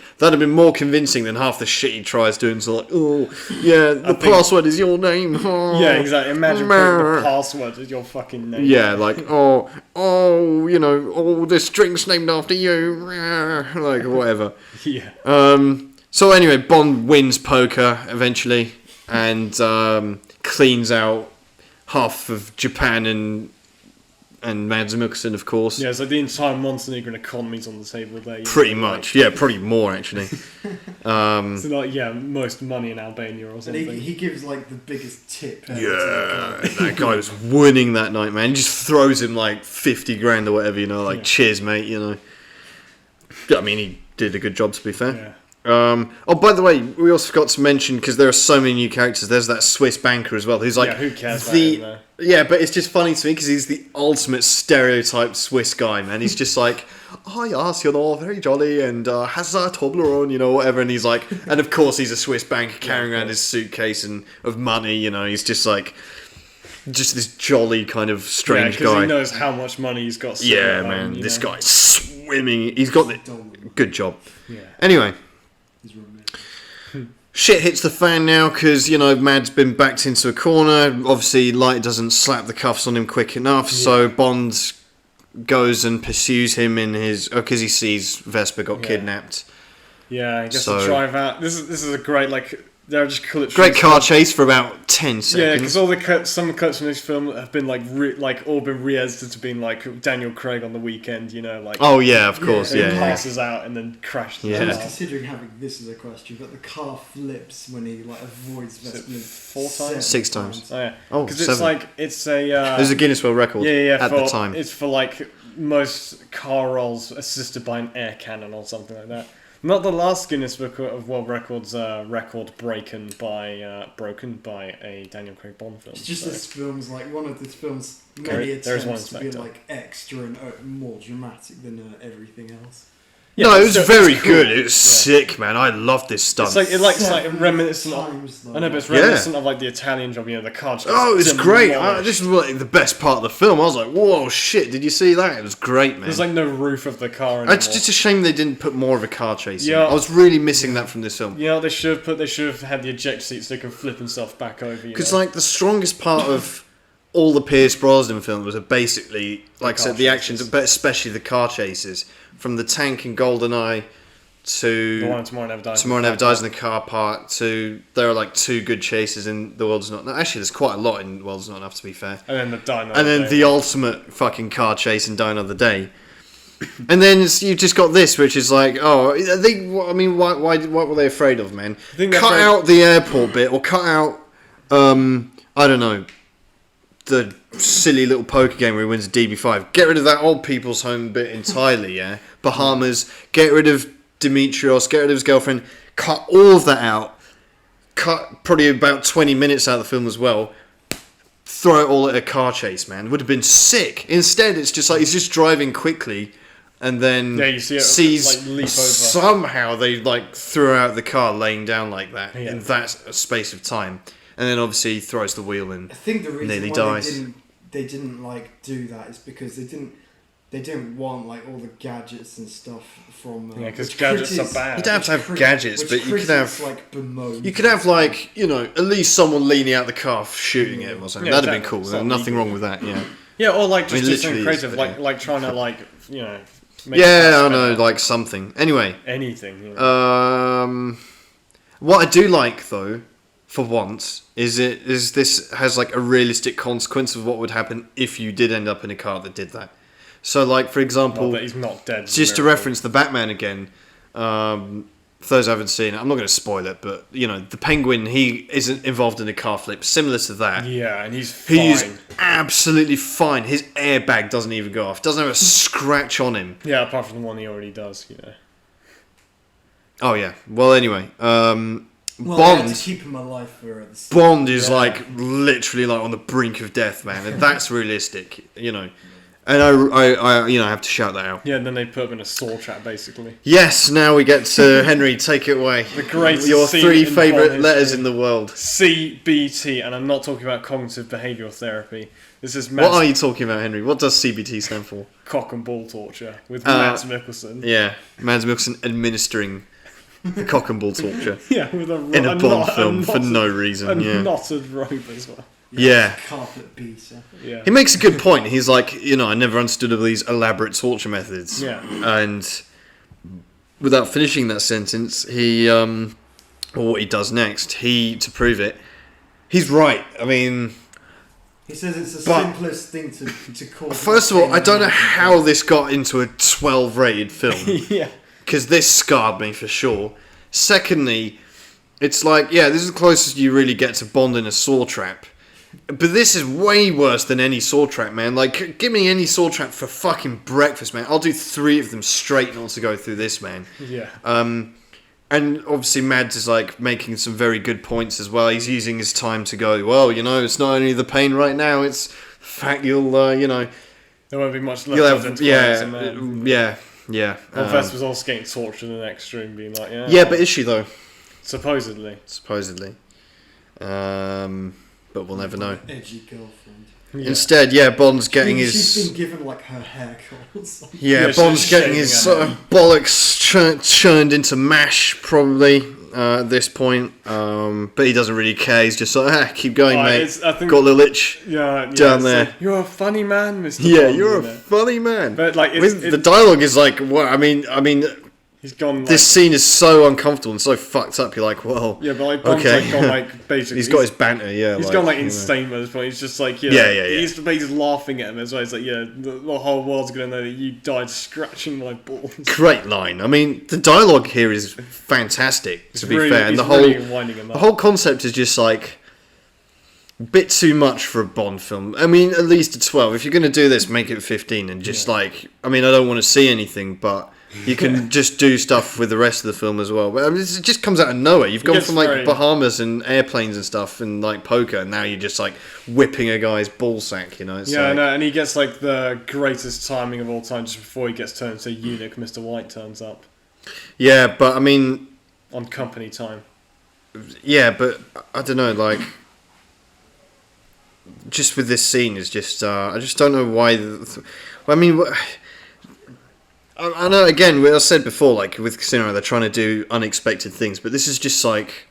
more convincing than half the shit he tries doing. So oh yeah, the password is your name. Oh, yeah, exactly. Imagine putting the password as your fucking name. Yeah, this drink's named after you. Whatever. Yeah. So anyway, Bond wins poker eventually and cleans out half of Japan and Mads Mikkelsen, of course. Yeah, so the entire Montenegrin economy's on the table there. Pretty much, yeah, probably more actually. So most money in Albania or something. And he gives the biggest tip. Yeah, that guy was winning that night, man. He just throws him 50 grand or whatever, cheers, mate. I mean, he did a good job, to be fair. Yeah. Oh, by the way, we also forgot to mention, because there are so many new characters, there's that Swiss banker as well, who's like... Yeah, who cares about him, though? Yeah, but it's just funny to me, because he's the ultimate stereotype Swiss guy, man. He's just like, oh, yes, very jolly, and has a Toblerone, whatever, and he's like... And of course he's a Swiss banker carrying around his suitcase of money, he's just like... Just this jolly kind of strange guy. because he knows how much money he's got. Yeah, man, this guy's swimming. He's got the... Good job. Yeah. Anyway... Shit hits the fan now because, Mad's been backed into a corner. Obviously, Light doesn't slap the cuffs on him quick enough, so Bond goes and pursues him in his... because he sees Vesper got kidnapped. Yeah, he gets to drive out. This is a great, they're just great car chase for about 10 seconds. Yeah, because all the cuts, some cuts from this film have been all been re-edited to being like Daniel Craig on the weekend, Oh yeah, of course, He yeah. passes out and then crashes. Yeah. I was considering having this as a question, but the car flips when he avoids Vesper 4 times, 6 times. Oh yeah. Oh, because 7. it's a. There's a Guinness World Record. At the time. It's for most car rolls assisted by an air cannon or something like that. Not the last Guinness Book of World Records record broken by a Daniel Craig Bond film. It's just this film's one of this film's many attempts to be extra and more dramatic than everything else. Yeah, no, it was very good. It was sick, man. I loved this stuff. It's reminiscent of... I know, but it's reminiscent of the Italian job, the car chase. Oh, it's great. This was the best part of the film. I was like, whoa, shit, did you see that? It was great, man. There's no roof of the car anymore. It's just a shame they didn't put more of a car chase in. Yeah. I was really missing that from this film. Yeah, they should have had the eject seat so they can flip himself back over. Because the strongest part of all the Pierce Brosnan films was basically, like I said, the actions, but especially the car chases. From the tank in GoldenEye to the one Tomorrow Never Dies. Tomorrow Never Dies in the car park to there are 2 good chases in The World's Not Enough. Actually, there's quite a lot in The World's Not Enough, to be fair. And then the Die Another And then Day. the ultimate fucking car chase in Die Another Day. And then you've just got this, which is why were they afraid of, man? Cut out the airport bit, or cut out, I don't know, the silly little poker game where he wins a DB5. Get rid of that old people's home bit entirely, yeah? Bahamas, get rid of Dimitrios, get rid of his girlfriend, cut all of that out, cut probably about 20 minutes out of the film as well, throw it all at a car chase, man. Would have been sick. Instead, it's just he's just driving quickly, and then you see it, sees leap over. Somehow they threw out the car laying down like that Yeah. in that space of time. And then obviously he throws the wheel and I think the reason nearly why dies. they didn't do that is because they didn't want all the gadgets and stuff from. Yeah, because gadgets are bad. You don't have to have gadgets, but you could have bemoaned. you could have at least someone leaning out the car shooting him or something. Yeah, That'd have been cool. it's There's not nothing legal. wrong with that. Yeah. Yeah, or just do literally something is, creative, but like trying to make Yeah, I know, something. Anyway, anything. what I do like though, for once, is this has a realistic consequence of what would happen if you did end up in a car that did that. So, for example, that he's not dead. Just to reference the Batman again, for those who haven't seen it, I'm not going to spoil it, but the Penguin, he isn't involved in a car flip similar to that. Yeah, and he's fine. He's absolutely fine. His airbag doesn't even go off. Doesn't have a scratch on him. Yeah, apart from the one he already does. Oh yeah. Well, anyway, Bond. They had to keep him alive for the Bond is literally on the brink of death, man, and that's realistic, And I have to shout that out. Yeah, and then they put him in a saw trap, basically. Yes, now we get to Henry. Take it away. The greatest Your scene 3 in favourite Bond letters history. in the world. CBT, and I'm not talking about cognitive behavioural therapy. This is What are you talking about, Henry? What does CBT stand for? cock and ball torture with Mads Mikkelsen. Yeah, Mads Mikkelsen administering the cock and ball torture Yeah, with in a Bond film for no reason. A Yeah. knotted rope as well. Yeah. Carpet beater. Yeah. He makes a good point. He's like, I never understood all these elaborate torture methods. Yeah. And without finishing that sentence, he, or what he does next, to prove it, he's right. I mean... He says it's the simplest thing to call... First of all, I don't know how this got into a 12 rated film. Yeah. Because this scarred me for sure. Secondly, it's this is the closest you really get to Bond in a saw trap. But this is way worse than any saw trap, man. Give me any saw trap for fucking breakfast, man. I'll do 3 of them straight not to go through this, man. Yeah. And obviously Mads is like making some very good points as well. He's using his time to go, well, it's not only the pain right now, it's the fact you'll, there won't be much left of as a man. Yeah. Well, Vest was also getting tortured in the extreme, being like, Yeah, but is she though? Supposedly. But we'll never know. Edgy girlfriend. Yeah. Instead, Bond's getting his... She's been given, like, her hair curls. Bond's getting his bollocks churned into mash, probably, at this point. But he doesn't really care. He's just like, keep going, mate. Got a little itch down there. Like, you're a funny man, Mr. Bond, you're a funny man. But, like, the dialogue is like, well, I mean... He's gone. Like, this scene is so uncomfortable and so fucked up. You're like, well, yeah, but like Bond's like gone like basically. He's got his banter, He's gone like insane by this point. He's just like, He's laughing at him as well. He's like, the whole world's gonna know that you died scratching my balls. Great line. I mean, the dialogue here is fantastic. To be fair, and the whole concept is just like a bit too much for a Bond film. I mean, at least a 12. If you're gonna do this, make it 15, and just like, I mean, I don't want to see anything, but. You can just do stuff with the rest of the film as well. But I mean, it just comes out of nowhere. You've gone from like Bahamas and airplanes and stuff and like poker, and now you're just like whipping a guy's ballsack, It's and he gets like the greatest timing of all time just before he gets turned into a eunuch. Mr. White turns up. Yeah, but I mean, on company time. Yeah, but I don't know, like, just with this scene is just I just don't know why. I mean. I know, again, I said before, like, with Casino, they're trying to do unexpected things, but this is just, like,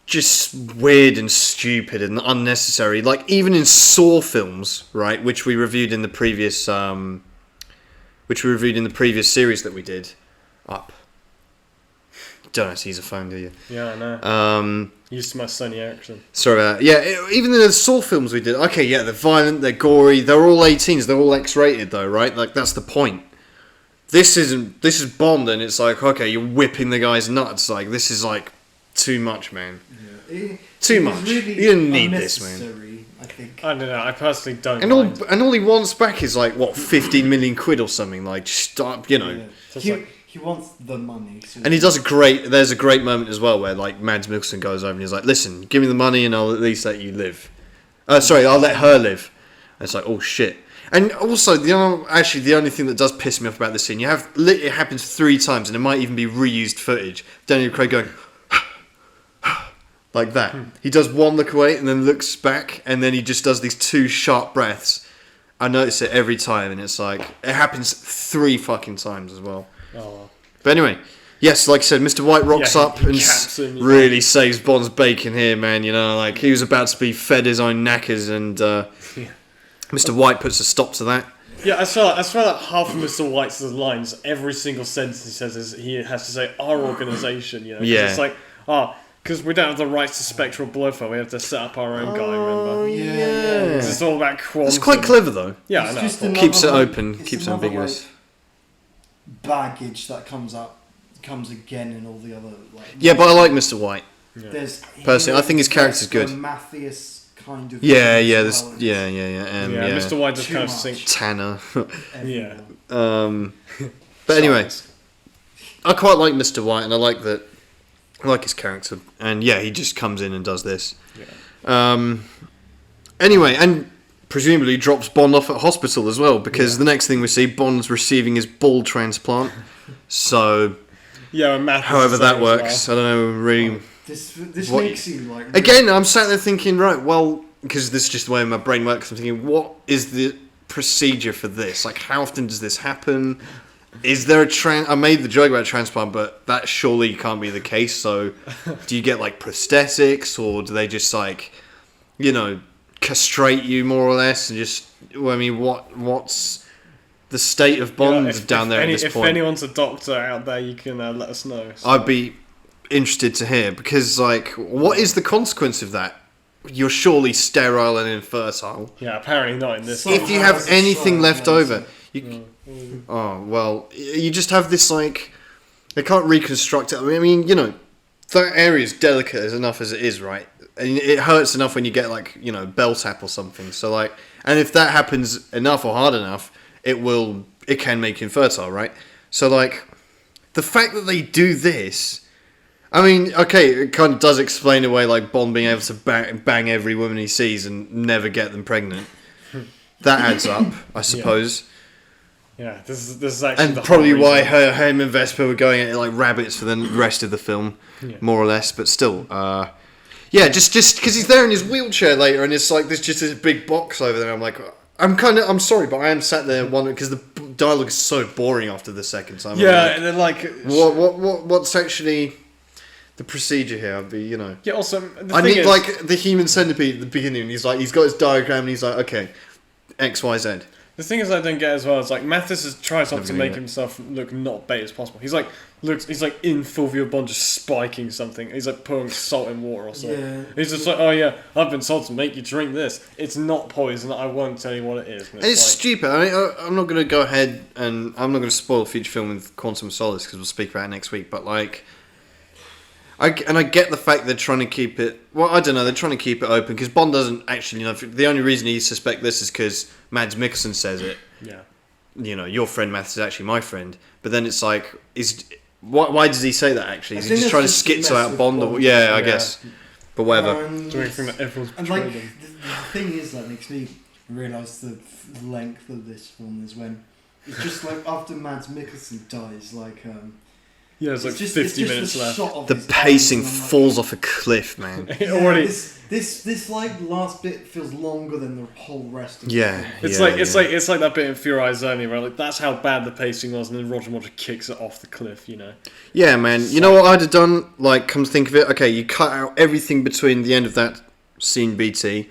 just weird and stupid and unnecessary. Like, even in Saw films, right, which we reviewed in the previous series that we did, Up. Don't know, he's a phone, do you? Yeah, I know. Used to my Sony Ericsson. Sorry about that. Yeah, even in the Saw films we did, okay, they're violent, they're gory, they're all 18s, they're all X-rated though, right? Like, that's the point. This is Bond, and it's like, okay, you're whipping the guy's nuts. Like, this is like too much, man. Yeah. Too much. Really, you didn't need this, man. I think. I don't know. I personally don't. And all he wants back is like what, 15 million quid or something. Like, stop, Yeah. He wants the money. So and he does there's a great moment as well where like Mads Mikkelsen goes over and he's like, listen, give me the money and I'll at least let you live. I'll let her live. And it's like, oh shit. And also, the only thing that does piss me off about this scene, it happens 3 times and it might even be reused footage. Daniel Craig going like that. He does one look away and then looks back and then he just does these 2 sharp breaths. I notice it every time and it's like, it happens 3 fucking times as well. Oh, well. But anyway, yes, like I said, Mr. White rocks up and really saves Bond's bacon here, man. Like he was about to be fed his own knackers, and Mr. White puts a stop to that. Yeah, I swear that half of Mr. White's lines, every single sentence he says he has to say our organisation. Yeah. It's like, because we don't have the rights to spectral blowfire, we have to set up our own guy. Remember? Yeah. It's all about quantum. It's quite clever though. Yeah, I know. Keeps it open, keeps it ambiguous. Baggage that comes again in all the other but I like Mr. White. Personally, I think his character's good. Matthias kind of Mr. White just kind of sinks. Tanner. Yeah. But anyway, I quite like Mr. White, and I like his character, and he just comes in and does this. Anyway, and presumably drops Bond off at hospital as well, because the next thing we see, Bond's receiving his ball transplant. So, however that works, I don't know really. This makes you like. Again, I'm sat there thinking, right, well, because this is just the way my brain works. I'm thinking, what is the procedure for this? Like, how often does this happen? Is there I made the joke about transplant, but that surely can't be the case. So, do you get like prosthetics, or do they just like, castrate you more or less, and just? What's the state of Bond down there at this point? If anyone's a doctor out there, you can let us know. So. I'd be interested to hear, because like, what is the consequence of that? You're surely sterile and infertile. Yeah, apparently not in this. If you have anything left over, you just have this like, they can't reconstruct it. I mean, that area is delicate enough as it is, right? And it hurts enough when you get like, bell tap or something. So like, and if that happens enough or hard enough, it can make you infertile, right? So like, the fact that they do this, I mean, okay, it kind of does explain away like Bond being able to bang every woman he sees and never get them pregnant. That adds up, I suppose. Yeah, this is actually And the probably whole why reason. him and Vesper were going at it like rabbits for the rest of the film, more or less. But still, yeah, just because he's there in his wheelchair later, and it's like there's just this big box over there. I'm like, I'm sorry, but I am sat there wondering because the dialogue is so boring after the second time. Yeah, and then like What's actually the procedure here? I'd be, yeah. Also, the I thing need is, like the human centipede at the beginning. He's got his diagram, and he's like, okay, X, Y, Z. the thing is I don't get as well is like Mathis has tried to Never make knew it. himself look not bait as possible. He's like in full view of Bond just spiking something. He's like pouring salt in water or something. Yeah. He's just like, oh yeah, I've been told to make you drink this. It's not poison. I won't tell you what it is. And it's stupid. I mean, I'm not going to go ahead and I'm not going to spoil a future film with Quantum of Solace because we'll speak about it next week. But like, I get the fact they're trying to keep it. Well, I don't know. They're trying to keep it open because Bond doesn't actually know. The only reason he suspects this is because Mads Mikkelsen says it. Yeah. Your friend Maths is actually my friend. But then it's like, why does he say that actually? Is he just trying to schizo out Bond? Or, yeah, I guess. But whatever. Do you think that everyone's And like betrayed him? the thing is that makes me realise the length of this film is when it's just like after Mads Mikkelsen dies, like Yeah, there's like it's just, 50 it's just minutes a left. shot of The his pacing arms and I'm like, falls off a cliff, man. It already. This like last bit feels longer than the whole rest of Yeah. the film. It's like that bit in Fear Eyes Only where like that's how bad the pacing was, and then Roger Moore kicks it off the cliff. Yeah, man. You know what I'd have done? Like, come to think of it, okay, you cut out everything between the end of that scene, BT,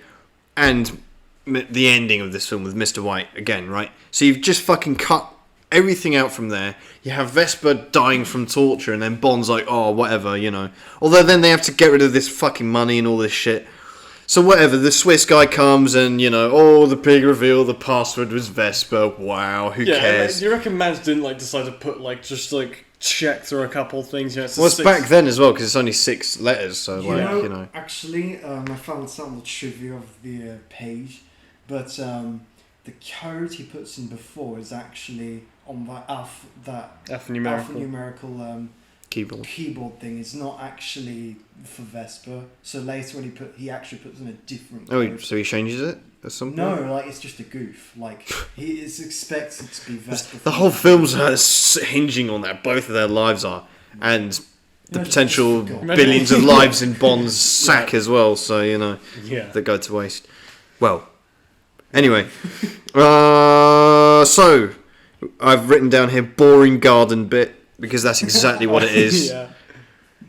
and the ending of this film with Mr. White again, right? So you've just fucking cut everything out from there. You have Vesper dying from torture, and then Bond's like, oh, whatever, Although then they have to get rid of this fucking money and all this shit. So whatever, the Swiss guy comes and, the big reveal, the password was Vesper. Wow, who cares? Do you reckon Mads didn't decide to put check through a couple of things? Well, it's back then as well, because it's only 6 letters, so Actually, I found some of the trivia of the page, but the code he puts in before is actually on that alphanumerical keyboard thing. It's not actually for Vesper. So later when he actually puts in a different code. Oh, so he changes it at some point? No, it's just a goof. He is expected to be Vesper. The whole film's hinging on that. Both of their lives are. And the potential billions of lives in Bond's sack as well. So, that go to waste. Well, anyway. So, I've written down here boring garden bit. Because that's exactly what it is. Yeah,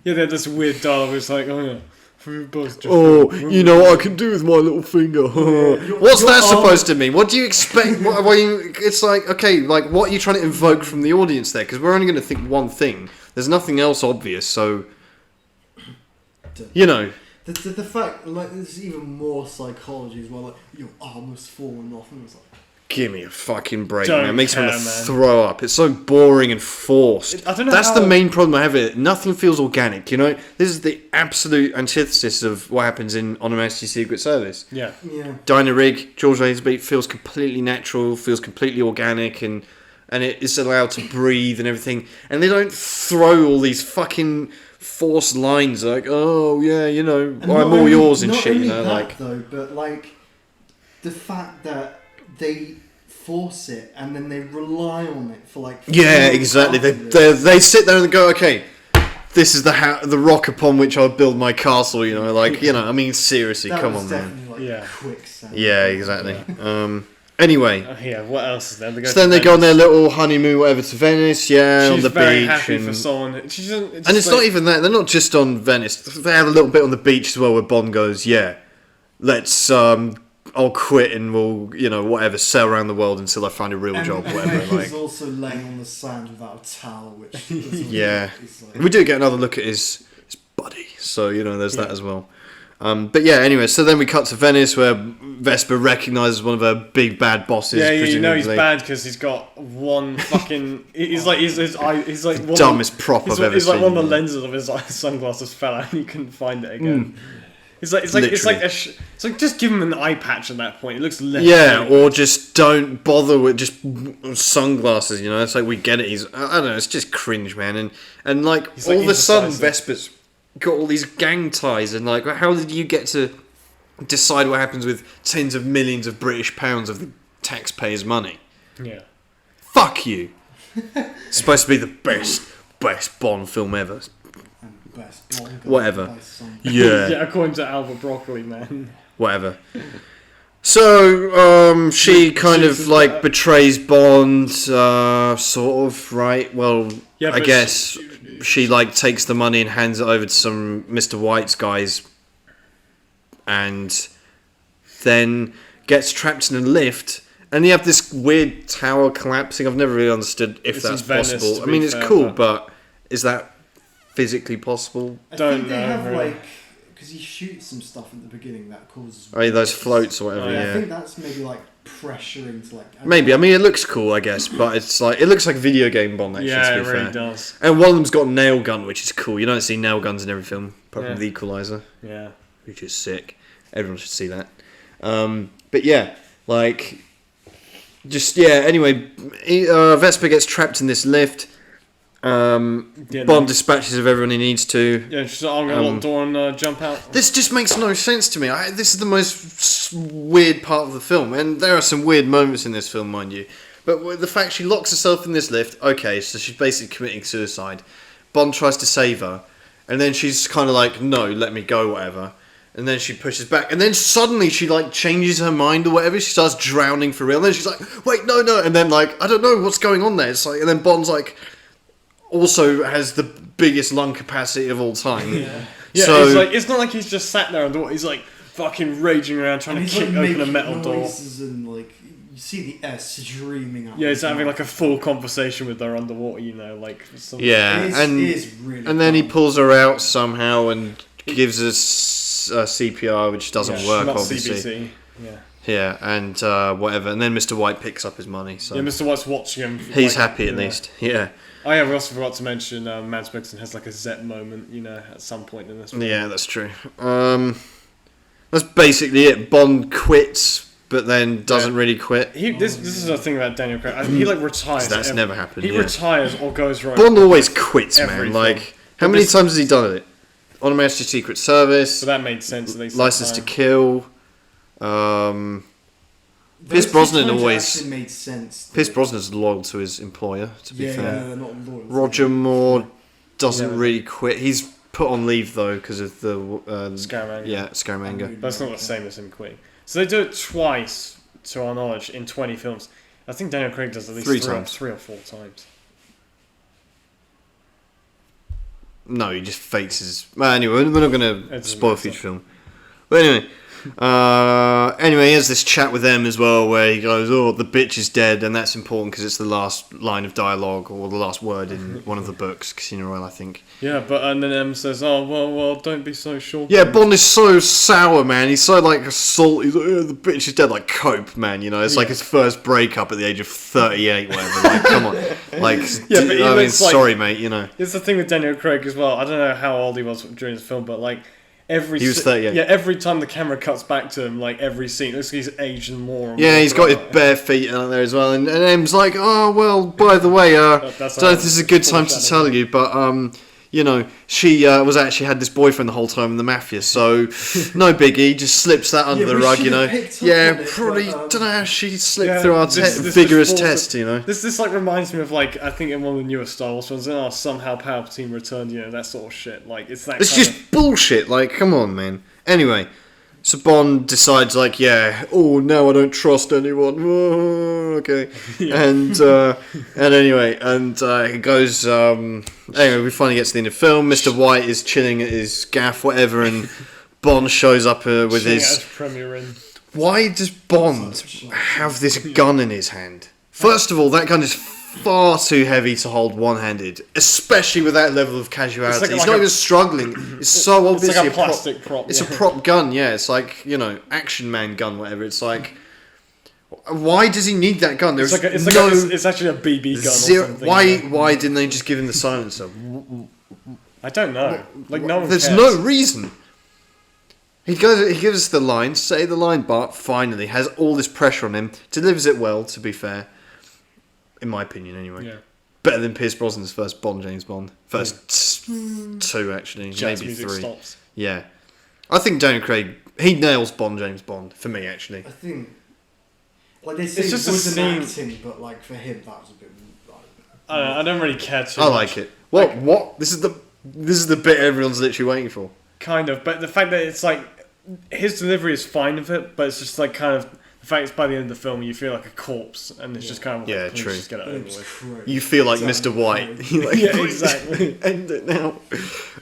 they had this weird dialogue. It's like, oh yeah, we both just. Oh, you know what I can do with my little finger. What's that supposed to mean? What do you expect? It's like, okay, what are you trying to invoke from the audience there? Because we're only going to think one thing. There's nothing else obvious, so. The fact, there's even more psychology as well. Your arm has fallen off, and it's like. Give me a fucking break, Don't man. It makes me want to care, man. throw up. It's so boring and forced. I don't know That's how- the main problem I have with it. Nothing feels organic, This is the absolute antithesis of what happens in On Her Majesty's Secret Service. Yeah. Dinah Rigg, George Lazenby feels completely natural, feels completely organic, and it is allowed to breathe and everything. And they don't throw all these fucking forced lines like, oh, yeah, I'm all yours and shit, Though, but the fact that they force it and then they rely on it for Yeah, exactly. They sit there and go, okay, this is the rock upon which I'll build my castle. I mean, seriously, that come was on, man. definitely Yeah. quicksand. Yeah, exactly. Anyway, What else is there? they go on their little honeymoon, whatever, to Venice. Yeah, She's on the very beach, happy and for someone. She doesn't. and it's not even that. They're not just on Venice. They have a little bit on the beach as well, where Bond goes, yeah, let's I'll quit and we'll, whatever, sail around the world until I find a real job, whatever. He's also laying on the sand without a towel, which Yeah. We do get another look at his body, so there's that as well. But yeah, anyway, so then we cut to Venice, where Vesper recognises one of her big bad bosses. Yeah, presumably. he's bad because he's got one fucking. He's like one dumbest prop I've ever He's like seen. one of the lenses of his sunglasses fell out and he couldn't find it again. It's like just give him an eye patch at that point. It looks less. Yeah, or just don't bother with just sunglasses. You know, it's like we get it. I don't know. It's just cringe, man. And like He's all like of a sudden, indecisive. Vesper's got all these gang ties, and like, how did you get to decide what happens with tens of millions of British pounds of the taxpayers' money? Yeah. Fuck you. It's supposed to be the best Bond film ever. And best Bond girl Whatever. by some- Yeah. Yeah, according to Albert Broccoli, man. Whatever. So, she kind Shoots of his like butt. betrays Bond, sort of, right? Well, Yeah, I but guess she like takes the money and hands it over to some Mr. White's guys, and then gets trapped in a lift. And you have this weird tower collapsing. I've never really understood if It's that's in Venice, possible. to I be mean, it's fair, cool, but is that physically possible? I Don't think they know, have really. like because he shoots some stuff at the beginning that causes. Oh, yeah, those floats or whatever. Oh, Yeah, yeah. I think that's maybe like pressuring to like. Maybe. I mean, it looks cool, I guess, but it's like it looks like a video game Bond. Actually, Yeah, to it be really fair. does. And one of them's got a nail gun, which is cool. You don't see nail guns in every film, apart Yeah. from The Equalizer, Yeah. which is sick. Everyone should see that. But yeah, like, just yeah. Anyway, Vesper gets trapped in this lift. Yeah, Bond dispatches of everyone he needs to. Yeah, she's like, I'm gonna lock the door and jump out. This just makes no sense to me. This is the most weird part of the film, and there are some weird moments in this film, mind you. But with the fact she locks herself in this lift, okay, so she's basically committing suicide. Bond tries to save her, and then she's kind of like, no, let me go, whatever. And then she pushes back, and then suddenly she like changes her mind or whatever. She starts drowning for real, and then she's like, wait, no, and then like, I don't know what's going on there. It's like, and then Bond's like, also has the biggest lung capacity of all time. Yeah, So it's not like he's just sat there and he's like fucking raging around trying And to he's kick like open a making metal door. noises and like you see the S streaming out. Yeah, he's his having mouth. like a full conversation with her underwater, you know, like some, yeah, It is, and it is really and then he dumb. pulls her out somehow and gives us CPR, which doesn't yeah, work, not obviously. CBT. Yeah. Yeah, and whatever. And then Mr. White picks up his money, so Yeah, Mr. White's watching him. he's like, happy at you know. least. Yeah, Oh yeah, we also forgot to mention Mads Mikkelsen has like a Zep moment, you know, at some point in this film. yeah, that's true. That's basically it. Bond quits, but then doesn't really quit. This is the thing about Daniel Craig. He like retires. That's never happened, He yeah. retires or goes right. Bond always quits, Every man. film. Like, how But many this- times has he done it? On a Majesty's Secret Service, So that made sense. At least License to that time. Kill. Pierce Those Brosnan times always. actually made sense. Pierce Brosnan's loyal to his employer, to be Yeah, fair. yeah, they're not loyal. Roger Moore doesn't Yeah. really quit. He's put on leave though because of the Scaramanga. yeah, Scaramanga. But it's not the same as him quitting. So they do it twice, to our knowledge, in 20 films. I think Daniel Craig does at least Three three times. or four times. No, he just fakes his. Well, anyway, we're not going to doesn't spoil matter. future film. But anyway, he has this chat with them as well, where he goes, "Oh, the bitch is dead," and that's important because it's the last line of dialogue or the last word in one of the books, Casino Royale, I think. Yeah, but and then M says, "Oh well, don't be so sure." Yeah, Bond is so sour, man. He's so like salty. He's like, "Oh, the bitch is dead," like cope, man. You know, it's like his first breakup at the age of 38, whatever. Like, come on, like, Yeah, but he I mean, looks like- sorry, mate. You know. It's the thing with Daniel Craig as well. I don't know how old he was during this film, but like He was 38. Yeah, every time the camera cuts back to him, like every scene, it looks like he's aged more. And Yeah, more he's got his throughout. bare feet out there as well, and M's like, "Oh well, by the way, That's don't know if this is a good time to tell you, but you know, she was actually had this boyfriend the whole time in the mafia, so no biggie, just slips that under Yeah, the we rug, should you know. have picked up Yeah, on it, probably but, don't know how she slipped Yeah, through our this vigorous just falls- test, you know. This like reminds me of like I think in one of the newer Star Wars films, somehow Palpatine returned, you know, that sort of shit. Like it's that. It's kind just bullshit. Like, come on, man. Anyway, so Bond decides, like, yeah, oh, now I don't trust anyone. Oh, okay. And anyway, he goes. Anyway, we finally get to the end of the film. Mr. White is chilling at his gaff, whatever, and Bond shows up with shit his. as Premier in. Why does Bond have this gun in his hand? First of all, that gun is far too heavy to hold one-handed, especially with that level of casuality. It's like- He's like not a- even struggling. It's so It's obviously like a plastic prop. It's yeah. a prop gun, yeah. It's like, you know, Action Man gun, whatever. It's like, why does he need that gun? There's It's actually a BB gun. zero. Or something, Why? yeah. Why didn't they just give him the silencer? I don't know. Like no one There's cares. no reason. He gives us the line, say the line, Bart, finally, has all this pressure on him, delivers it well, to be fair. In my opinion, anyway. Yeah. Better than Pierce Brosnan's first James Bond. First two, actually. Jazz maybe music three. stops. Yeah. I think Daniel Craig, he nails James Bond, for me, actually. I think, like they say, It's just it a wasn't scene- acting, but like for him, that was a bit. I don't really care too I much. like it. What? This is the bit everyone's literally waiting for. Kind of, but the fact that it's like his delivery is fine of it, but it's just like kind of the fact it's by the end of the film you feel like a corpse, and it's just kind of like, Yeah, please true. just get it But it over was with. crazy. You feel like Exactly. Mr. White. You're like, Yeah, "Please, exactly. End it now.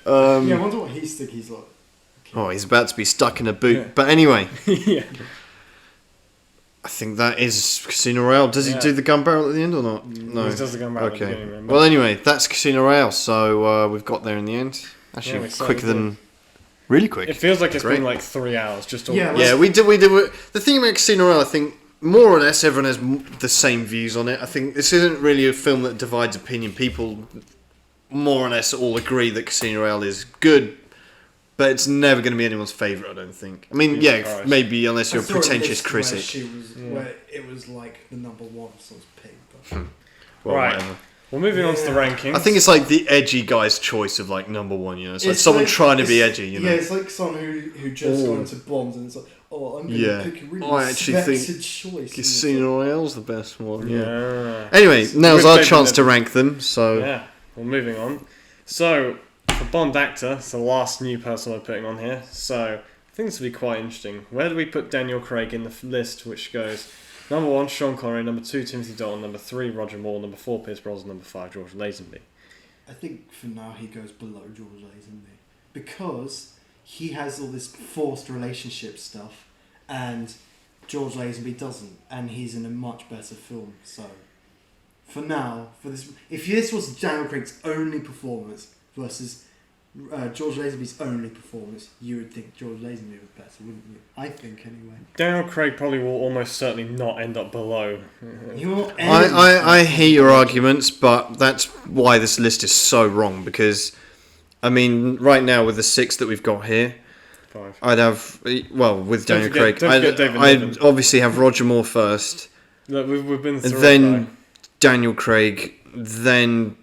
Yeah, I wonder what he's thinking. He's like, Oh, he's about to be stuck in a boot. Yeah. But anyway, Yeah. I think that is Casino Royale. Does he Yeah. do the gun barrel at the end or not? No. He does the gun barrel at the Okay. beginning, remember? Well, anyway, that's Casino Royale. So we've got there in the end. Yeah, Actually, we quicker certainly than really quick. It feels like it's Great. been like 3 hours just all. Yeah, Yeah, we did. The thing about Casino Royale, I think, more or less, everyone has the same views on it. I think this isn't really a film that divides opinion. People more or less all agree that Casino Royale is good, but it's never going to be anyone's favourite, I don't think. I mean, Be yeah, surprised. maybe unless you're a I saw a pretentious list critic. where it was like the number one, so it's pig. But Well, Right. whatever. Well, moving on to the Yeah. rankings. I think it's like the edgy guy's choice of like number one. You know, it's like someone trying to be it's- edgy. You know, Yeah, it's like someone who just Oh. got into Bond and it's like, oh, I'm going Yeah. to pick a really I actually think respected choice. Casino Royale's the best one. Yeah. Yeah. Anyway, now's With our David chance to Niven. rank them. So Yeah. Well, moving on. So, for Bond actor, it's the last new person we're putting on here. So, I think this will be quite interesting. Where do we put Daniel Craig in the list, which goes number 1, Sean Connery, number 2, Timothy Dalton, number 3, Roger Moore, number 4, Pierce Brosnan, number 5, George Lazenby. I think for now he goes below George Lazenby because he has all this forced relationship stuff and George Lazenby doesn't, and he's in a much better film. So for now, if this was Daniel Craig's only performance versus George Lazenby's only performance, you would think George Lazenby was better, wouldn't you? I think anyway. Daniel Craig probably will almost certainly not end up below. I hear your arguments, but that's why this list is so wrong. Because I mean, right now with the 6 that we've got here, 5. I'd have with Don't Daniel forget- Craig. don't forget David I'd Niven. obviously have Roger Moore first, Look, we've been and through then it, Daniel Craig, then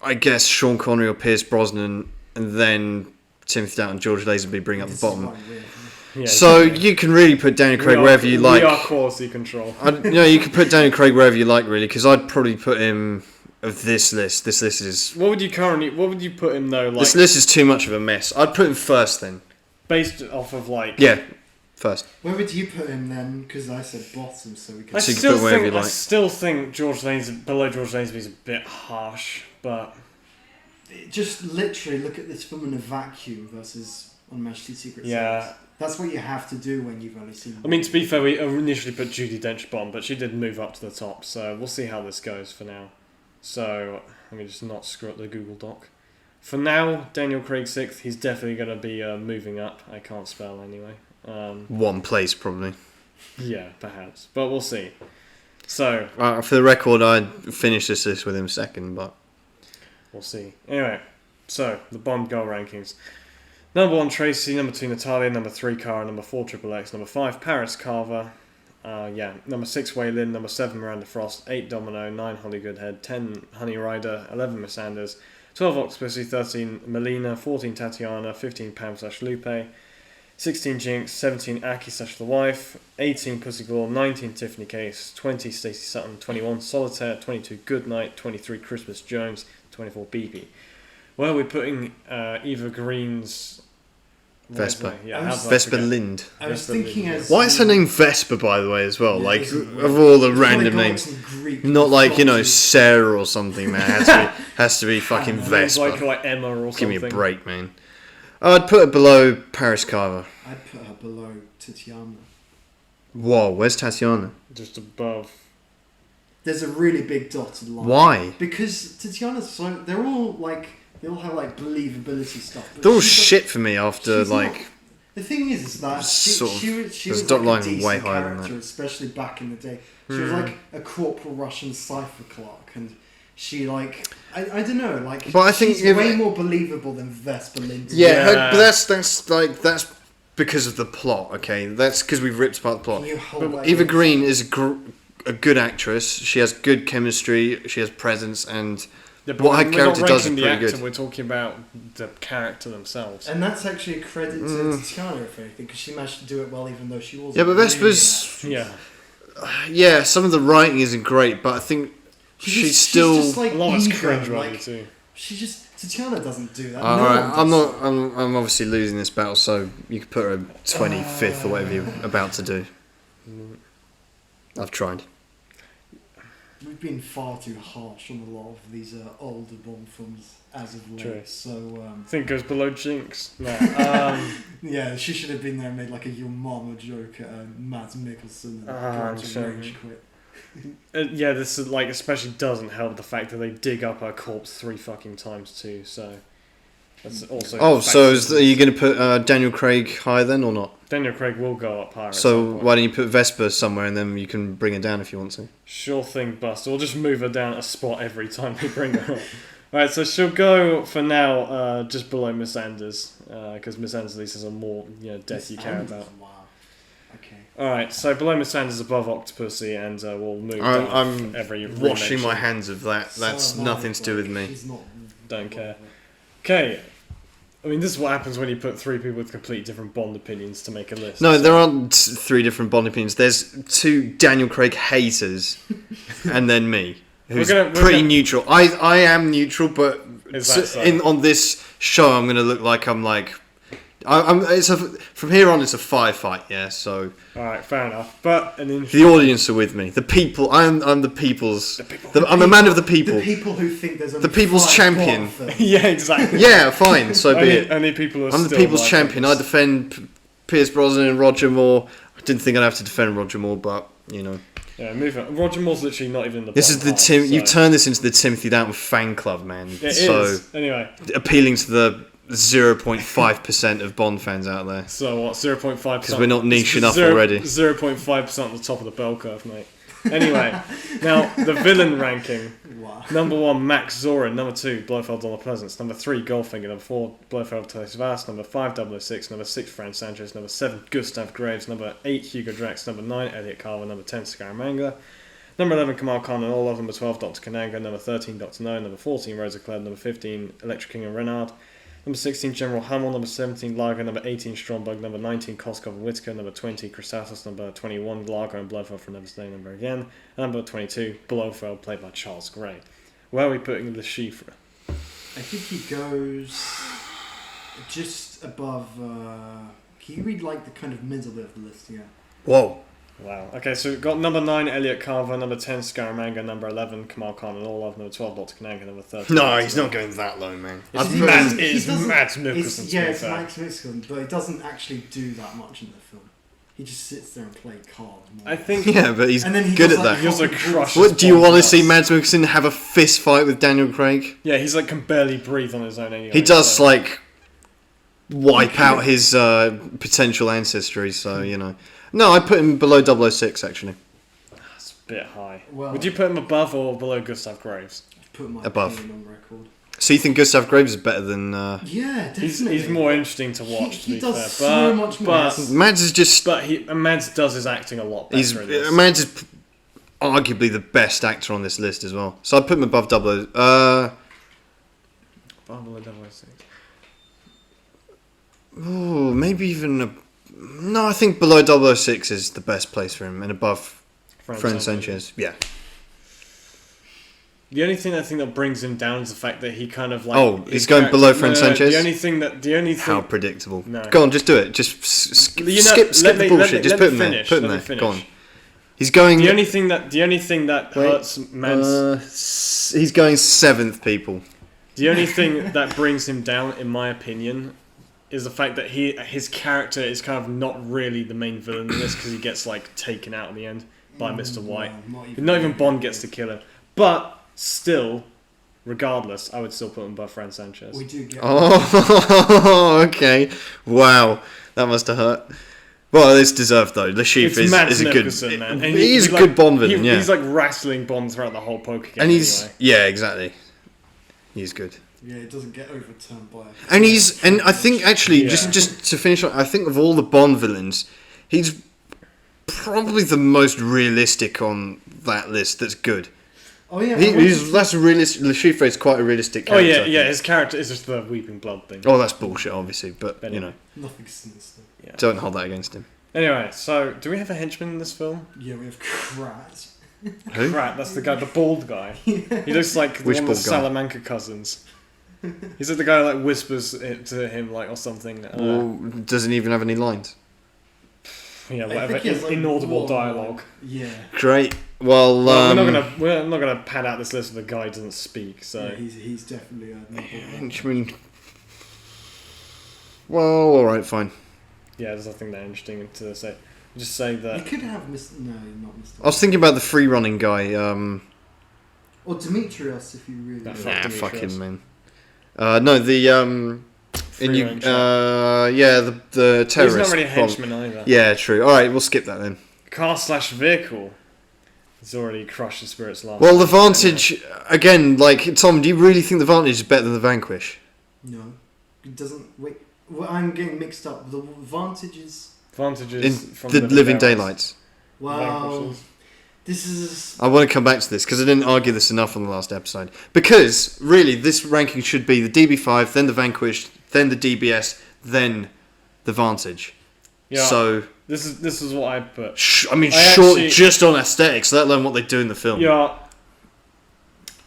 I guess Sean Connery or Pierce Brosnan, and then Timothy Dalton, George Lazenby bring up the bottom. though. Yeah, So you can really put Daniel Craig we are- wherever you like. We are quality control. You can put Daniel Craig wherever you like, really, because I'd probably put him of this list. This list is What would you put him though, like, this list is too much of a mess. I'd put him first then. based off of like... Yeah, first. Where would you put him then? Because I said bottom, so we I can. So you can put wherever you like. still think below George Lazenby is a bit harsh, but Just literally look at this film in a vacuum versus On Majesty's Secret Yeah. Service. That's what you have to do when you've only seen. I mean, to be fair, we initially put Judi Dench bottom, but she did move up to the top, so we'll see how this goes for now. So, let me just not screw up the Google Doc. For now, Daniel Craig 6th, he's definitely going to be moving up. I can't spell anyway. One place probably. Yeah, perhaps. But we'll see. So, For the record, I'd finish this list with him second, but we'll see. Anyway, so, the Bond girl rankings. Number 1, Tracy. Number 2, Natalia. Number 3, Cara. Number 4, Triple X. Number 5, Paris Carver. Number 6, Wei Lin. Number 7, Miranda Frost. 8, Domino. 9, Holly Goodhead. 10, Honey Rider. 11, Miss Sanders. 12, Octopussy. 13, Melina. 14, Tatiana. 15, Pam/Lupe. 16, Jinx. 17, Aki/The Wife. 18, Pussy Galore. 19, Tiffany Case. 20, Stacey Sutton. 21, Solitaire. 22, Goodnight. 23, Christmas Jones. 24, BB. Where are we putting Eva Green's... Vespa. Yeah, how did I Vespa forget? Lind. I was Vespa thinking Lind. as. Why is her name Vespa, by the way, as well? Yeah, Like, isn't it? of all the It's random like names. some Greek Not like, mythology. Sarah or something, man. Has to be fucking Names Vespa. like Emma or Give something. me a break, man. I'd put it below Paris Carver. I'd put her below Tatiana. Whoa, where's Tatiana? Just above. There's a really big dotted line. Why? Because Tatiana's so. They're all like. They all have like believability stuff. But They're all she's shit for me after, she's like... not- The thing is that Sort of- she there's was a dot like a line decent way higher than character, that. especially back in the day. She was like a corporal Russian cipher clerk, and she like I don't know, like. But I think she's way more believable than Vesper Lindsay. Yeah, but that's because of the plot. Okay, that's because we've ripped apart the plot. Eva Green is a good actress. She has good chemistry. She has presence, and what her character does is pretty good. We're talking about the character themselves, and that's actually a credit to Tatiana, if anything, because she managed to do it well, even though she wasn't. Yeah, but Vesper's yeah. Some of the writing isn't great, but I think she's still just like a lot of cringe like, too. Tatiana doesn't do that. Alright, I'm obviously losing this battle, so you could put her 25th or whatever you're about to do. I've tried. We've been far too harsh on a lot of these older Bond films as of late. True. So I think it goes below Jinx. No. yeah, she should have been there and made like a Your Mama joke at Mads Mikkelsen and rage quit. Yeah, this is like especially doesn't help the fact that they dig up her corpse 3 fucking times too. So that's also. Oh, so are you going to put Daniel Craig higher then or not? Daniel Craig will go up higher. So why don't you put Vesper somewhere and then you can bring her down if you want to? Sure thing, Buster. We'll just move her down a spot every time we bring her up. Alright, so she'll go for now just below Miss Anders because Miss Anders at least has a more death you care about. Wow. Okay. Alright, so below Miss Anders above Octopussy, and we'll move down I'm every washing remake. my hands of that. That's nothing to do with me. Don't care. Okay. I mean, this is what happens when you put 3 people with completely different Bond opinions to make a list. No, there aren't 3 different Bond opinions. There's 2 Daniel Craig haters, and then me, who's pretty neutral. I am neutral, but on this show, I'm going to look like I'm like... from here on, it's a firefight, yeah. So alright, fair enough. But the audience are with me. The people, I'm the people's. I'm a man of the people. The people who think there's only the people's champion. Yeah, exactly. Yeah, fine. So be it. Only people are I'm the people's champion. I defend Pierce Brosnan and Roger Moore. I didn't think I'd have to defend Roger Moore, but Yeah, move on. Roger Moore's literally not even in the. This is the You've turned this into the Timothy Dalton fan club, man. It is. Anyway, appealing to the 0.5% of Bond fans out there. So what? 0.5%. Because we're not niche enough already. 0.5% at the top of the bell curve, mate. Anyway, now the villain ranking. Wow. Number 1, Max Zorin. Number 2, Blofeld Donald Pleasance. Number 3, Goldfinger. Number 4, Blofeld Tavas. Number 5, 006. Number 6, Fran Sanchez. Number 7, Gustav Graves. Number 8, Hugo Drax. Number 9, Elliot Carver. Number 10, Scaramanga. Number 11, Kamal Khan and Orlov. Number 12, Dr. Kananga. Number 13, Dr. No. Number 14, Rosa Klebb. Number 15, Electric King and Renard. Number 16, General Hummel. Number 17, Lager. Number 18, Stromberg. Number 19, Koskov and Whitaker. Number 20, Christatos. Number 21, Lager and Blofeld from Never Stay Number Again. And number 22, Blofeld, played by Charles Gray. Where are we putting the Chiffre? I think he goes just above. Can you read like the kind of middle bit of the list? Yeah. Whoa. Wow. Okay, so we've got number 9, Elliot Carver. Number 10, Scaramanga. Number 11, Kamal Khan and Orlov. Number 12, Dr. Kananga. Number 13. No, he's not going that low, man. It's Mads Mikkelsen. Yeah, it's Mads Mikkelsen, but he doesn't actually do that much in the film. He just sits there and plays cards. I think. Yeah, but he's good at that. He also crushes. What do you want to see Mads Mikkelsen have a fist fight with Daniel Craig? Yeah, he's like can barely breathe on his own anyway. He does like wipe out his potential ancestry, so No, I put him below 006 actually. That's a bit high. Well, would you put him above or below Gustav Graves? Put my above. opinion on record. So you think Gustav Graves is better than? Yeah, definitely. He's more interesting to watch. He to be does fair. so much more. Mads is just. But Mads does his acting a lot better. Mads is arguably the best actor on this list as well. So I'd put him above 00. Above 006. Oh, maybe even no. I think below 006 is the best place for him, and above Fran Sanchez. Yeah. The only thing I think that brings him down is the fact that he kind of like. He's going below Fran Sanchez. The only thing. How predictable! No. Go on, just do it. Just skip the bullshit. Just put him there. Put him there. Go on. He's going. The only thing that hurts Mads. He's going 7th, people. The only thing that brings him down, in my opinion, is the fact that his character is kind of not really the main villain in this because he gets like taken out in the end by Mr. White. Not even Bond gets to kill him. But still, regardless, I would still put him above Fran Sanchez. We do get. Oh, okay. Wow, that must have hurt. Well, it's deserved though. Le Chiffre It's Mads is a good. Mikkelsen, man. And He's a like, good Bond villain. Yeah, He's like wrestling Bond throughout the whole poker game. and he's anyway. exactly. He's good. Yeah, it doesn't get overturned by. And I think actually, Yeah. just to finish, I think of all the Bond villains, he's probably the most realistic on that list. That's good. Oh yeah, That's a realistic. Le Chiffre is quite a realistic Oh character. yeah. His character is just the weeping blood thing. Oh, that's bullshit, obviously, but Anyway. you know, nothing sinister. Yeah. don't hold that against him. Anyway, so do we have a henchman in this film? Yeah, we have Krat. Who? Right, that's the guy, the bald guy. He looks like Which one of the bald guy? Salamanca cousins. He's like the guy that like whispers it to him like or something. Well, doesn't even have any lines. Yeah, I whatever. think he has, like, Inaudible one dialogue. Yeah. Great. Well, Well, we're not gonna pad out this list with a guy who doesn't speak. So Yeah, he's definitely a number one. henchman. Well, all right, fine. yeah, there's nothing that interesting to say. Just say that. You could have Mr. No, not Mr. I was thinking about the free running guy. Or Demetrius, if you really. That want. fuck Nah, fuck Demetrius. him, man. No, the Free range the terrorist. He's not really a bomb. henchman either. Yeah, true. All right, we'll skip that then. Car/vehicle. He's already crushed the spirits last. Well, the Vantage again. Like Tom, do you really think the Vantage is better than the Vanquish? No, it doesn't. Wait, well, I'm getting mixed up. The Vantage is. Advantages In from the Living Daylights. Daylights. Wow. Vanquishes. This is. I want to come back to this because I didn't argue this enough on the last episode. Because really, this ranking should be the DB5, then the Vanquish, then the DBS, then the Vantage. Yeah. So, This is what I put. I actually- just on aesthetics, let alone what they do in the film. Yeah.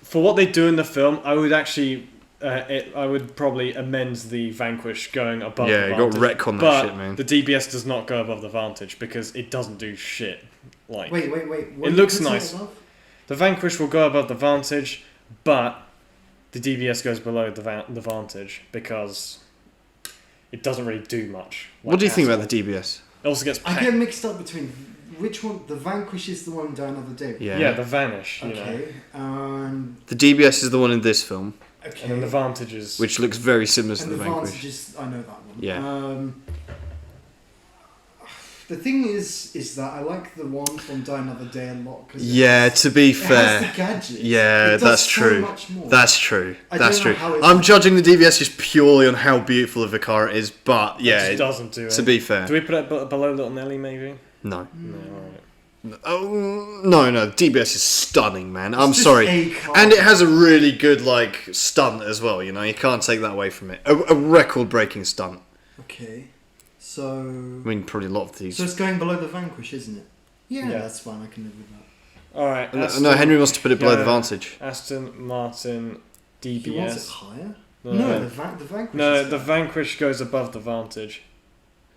For what they do in the film, I would actually, I would probably amend the Vanquish going above. Yeah, the you got Vantage. retcon that but shit, man. the DBS does not go above the Vantage because it doesn't do shit. Like Wait. What It are you looks putting nice. above? the Vanquish will go above the Vantage, but the DBS goes below the Vantage because it doesn't really do much. What do you think at about the DBS? all. It also gets I packed. get mixed up between which one. The Vanquish is the one Die Another Day. Yeah, the Vanish. You know. Okay. The DBS is the one in this film, Okay. And then the Vantages. which looks very similar to And the the Vanquish. Vantage is. I know that one. Yeah. The thing is that I like the one from Die Another Day a lot because Yeah, to be it has fair. the gadgets. Yeah, It does that's so true. much more. That's true. I That's don't know true. how it's- I'm judging the DBS just purely on how beautiful of a car it is, but yeah, It doesn't do it. to be fair, Do we put it below Little Nelly, maybe? no. No, alright. Oh, no, DBS is stunning, man. I'm It's just sorry. a car. And it has a really good, like, stunt as well, you know? You can't take that away from it. A record-breaking stunt. Okay. So. I mean, probably a lot of these. So it's going below the Vanquish, isn't it? Yeah, Yeah. that's fine. I can live with that. Alright. No, Henry wants to put it below the yeah. Vantage. Aston Martin He wants it DBS. higher. No, No, the Vanquish. no, is the higher. Vanquish goes above the Vantage.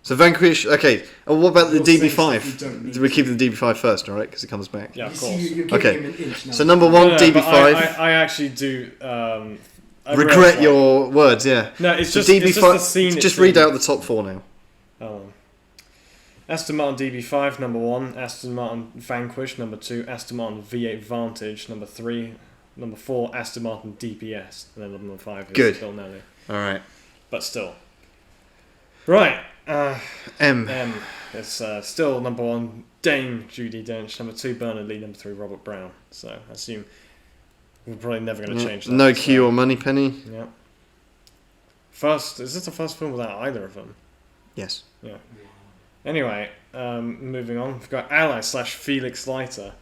So Vanquish, okay. Oh, what about the You'll say DB5? stuff you don't need Do we to. keep the DB5 first, alright? Because it comes back. Yeah, You of see, course. you're giving Okay. him an inch now. So number one, but DB5. I actually do. I Regret realise, like- your words, yeah. No, it's So just it's just the scene. just it's read in. out the top four now. Oh. Aston Martin DB5 number 1, Aston Martin Vanquish number 2, Aston Martin V8 Vantage number 3, number 4 Aston Martin DBS, and then number 5 is Good. Little Nelly. Alright. But still. Right. M. It's still number 1 Dame Judi Dench, number 2 Bernard Lee, number 3 Robert Brown. So I assume we're probably never going to change that. No so, Q or Money Penny? Yeah. First, is this the first film without either of them? Yes. Yeah. Anyway, moving on, we've got Ally/Felix Leiter.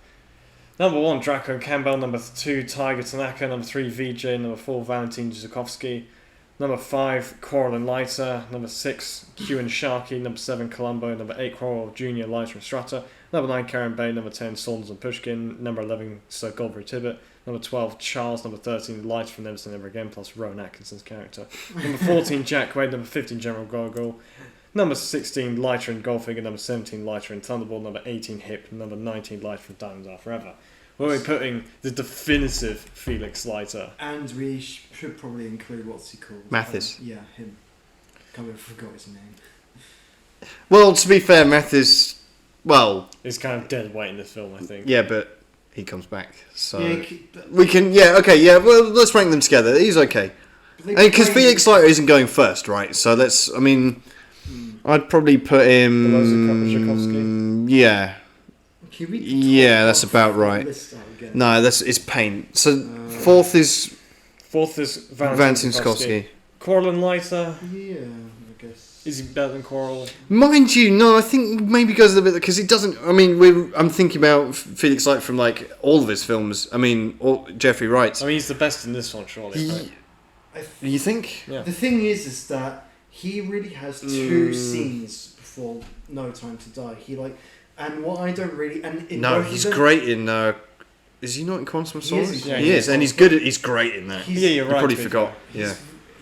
Number 1, Draco Campbell. Number 2, Tiger Tanaka. Number 3, VJ. Number 4, Valentin Zukovsky. Number 5, Coral and Leiter. Number 6, Q and Sharkey. Number 7, Columbo. Number 8, Coral Jr., Leiter and Strutter. Number 9, Karen Bay. Number 10, Saunders and Pushkin. Number 11, Sir Godfrey Tibbet. Number 12, Charles. Number 13, Leiter from Never Say Never Again, plus Rowan Atkinson's character. Number 14, Jack Wade. Number 15, General Gogol. Number 16, Leiter and Goldfinger. Number 17, Leiter and Thunderbolt. Number 18, Hip. Number 19, Leiter from Diamonds Are Forever. Where we're putting the definitive Felix Leiter. And we should probably include what's he called? Mathis. Yeah, him. Can't believe I forgot his name. Well, to be fair, Mathis, well, It's kind of dead weight in this film, I think. yeah, but he comes back. So Yeah, we can, well, let's rank them together. He's okay. Because Felix Leiter isn't going first, right? So let's, I mean, I'd probably put him. Below Zhukovsky? Yeah. Can you read the Yeah, top that's of about the right. list out again? No, it's Paint. So fourth is Fourth is Valentin Valentin Skovsky. Coral and Lighter. Yeah, I guess. Is he better than Coral? Mind you, no, I think maybe goes a little bit because it doesn't. I mean, I'm thinking about Felix Leiter from like all of his films. I mean, all Jeffrey Wright's. I mean, he's the best in this one, surely. Right? You think? Yeah. The thing is that he really has two scenes before No Time to Die. He like, and what I don't really, and in No, both he's of them, great in. Is he not in Quantum of He is in Solace? Yeah, he he is, is. and he's good. He's great in that. He's- Yeah, you're I right. probably to be forgot. fair. Yeah.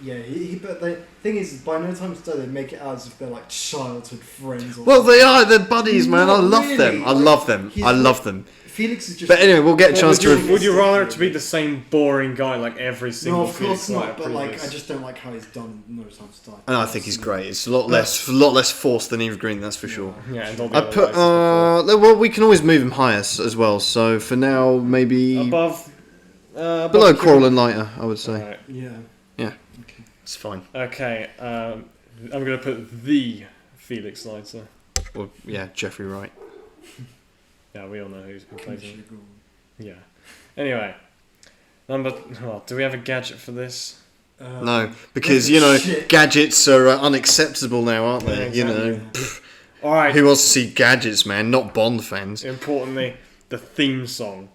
Yeah, but the thing is, by No Time to Die, they make it out as if they're like childhood friends. Or Well, something. they are. They're buddies, man. I Not love really, them. I like, love them. he's I like- love them. Felix is just. But anyway, we'll get a chance to. Would you rather it to be the same boring guy like every single No, of course Felix not. Leiter But like, previous? I just don't like how he's done No Time to Die. And I think he's great. It's a lot less forced than Eve Green. That's for sure. Yeah, and all the I other put. guys before. Well, we can always move him higher as well. So for now, maybe above below Coral and Lighter, I would say. Alright. Yeah. Yeah. Okay. It's fine. Okay, I'm gonna put the Felix Leiter. Well, yeah, Jeffrey Wright. Yeah, we all know who plays him. Commissioner Gordon. Yeah. Anyway, do we have a gadget for this? No, because you know Shit. gadgets are unacceptable now, aren't they? Yeah, You know, exactly. All right. who wants to see gadgets, man? Not Bond fans. Importantly, the theme song.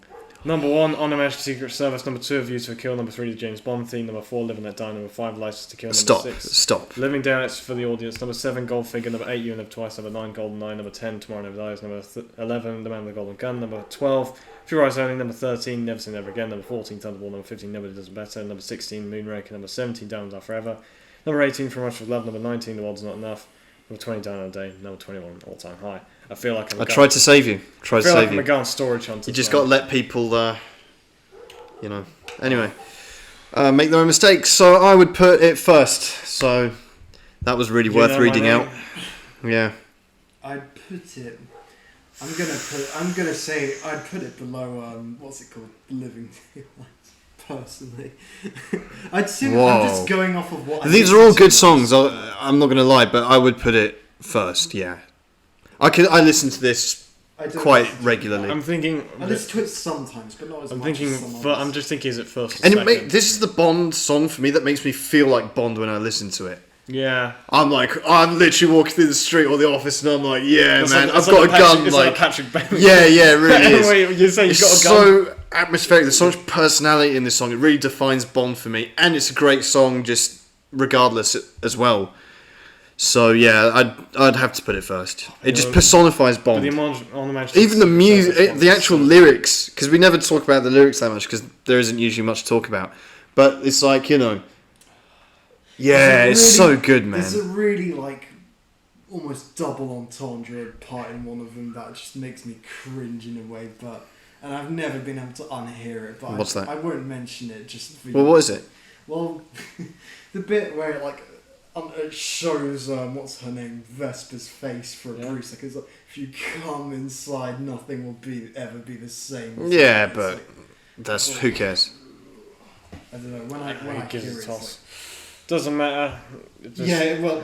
Number 1, On a Majesty's Secret Service. Number 2, A View to a Kill. Number 3, the James Bond theme. Number 4, Live and Let Die. Number 5, License to Kill. Number 6, Stop. Living Daylights for the Audience. Number 7, Goldfinger. Number 8, You and Live Twice. Number 9, Goldeneye. Number 10, Tomorrow Never Dies. Number 11, The Man with the Golden Gun. Number 12, Few Eyes Only. Number 13, Never Say Never Again. Number 14, Thunderball. Number 15, Nobody Does It Better. Number 16, Moonraker. Number 17, Diamonds Are Forever. Number 18, From Rush with Love. Number 19, The World's Not Enough. Number 20, Down on a Day. Number 21, All Time High. I feel like I tried to save you. I feel like I'm a gun storage hunter. You just got to let people, you know. Anyway, make their own mistakes. So I would put it first. So that was really worth reading out. Yeah. I'd put it. I'm gonna say I'd put it below. What's it called? Living Daylights. Personally, I'm just going off of what. These are all good songs. I'm not going to lie, but I would put it first. Yeah. I listen to this I don't quite listen to regularly. I'm thinking. I listen to it sometimes, but not as I'm much thinking, as some but others. I'm just thinking, is it first or And second? this is the Bond song for me that makes me feel like Bond when I listen to it. Yeah. I'm literally walking through the street or the office and I'm like, yeah, It's man, like- I've it's got like a gun. It's Like, Patrick Bateman. yeah, it really is. Wait, you say you've It's got a gun? so atmospheric. There's so much personality in this song. It really defines Bond for me, and it's a great song, just regardless as well. So yeah, I'd have to put it first. It just personifies But the Bond. on the Majesty's Even the Secret music, Service the one's actual so- lyrics, because we never talk about the lyrics that much because there isn't usually much to talk about. But it's like, you know, yeah, it's so good, man. There's a really almost double entendre part in one of them that just makes me cringe in a way, and I've never been able to unhear it. But What's that? I won't mention it just for Well, you. what is it? Well, the bit where it shows what's her name, Vesper's face for a Yeah. brief second. It's like, if you come inside, nothing will ever be the same. Yeah, It's but like, who cares? I don't know. When I Who gives hear a it, toss? Doesn't matter. It just-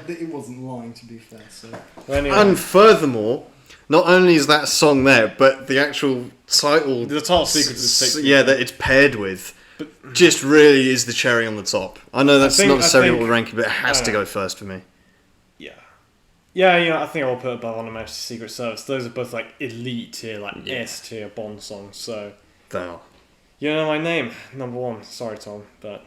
it wasn't lying to be fair. So Well, anyway, And furthermore, not only is that song there, but the actual title, the title sequence is sick. that it's paired with, just really is the cherry on the top. I know that's think- not necessarily I what think- we're ranking, but it has I to don't go first for me. Yeah, I think I'll put above on the Majesty's Secret Service. Those are both elite tier, S tier Bond songs. So They are. you know my name, number 1. Sorry, Tom, but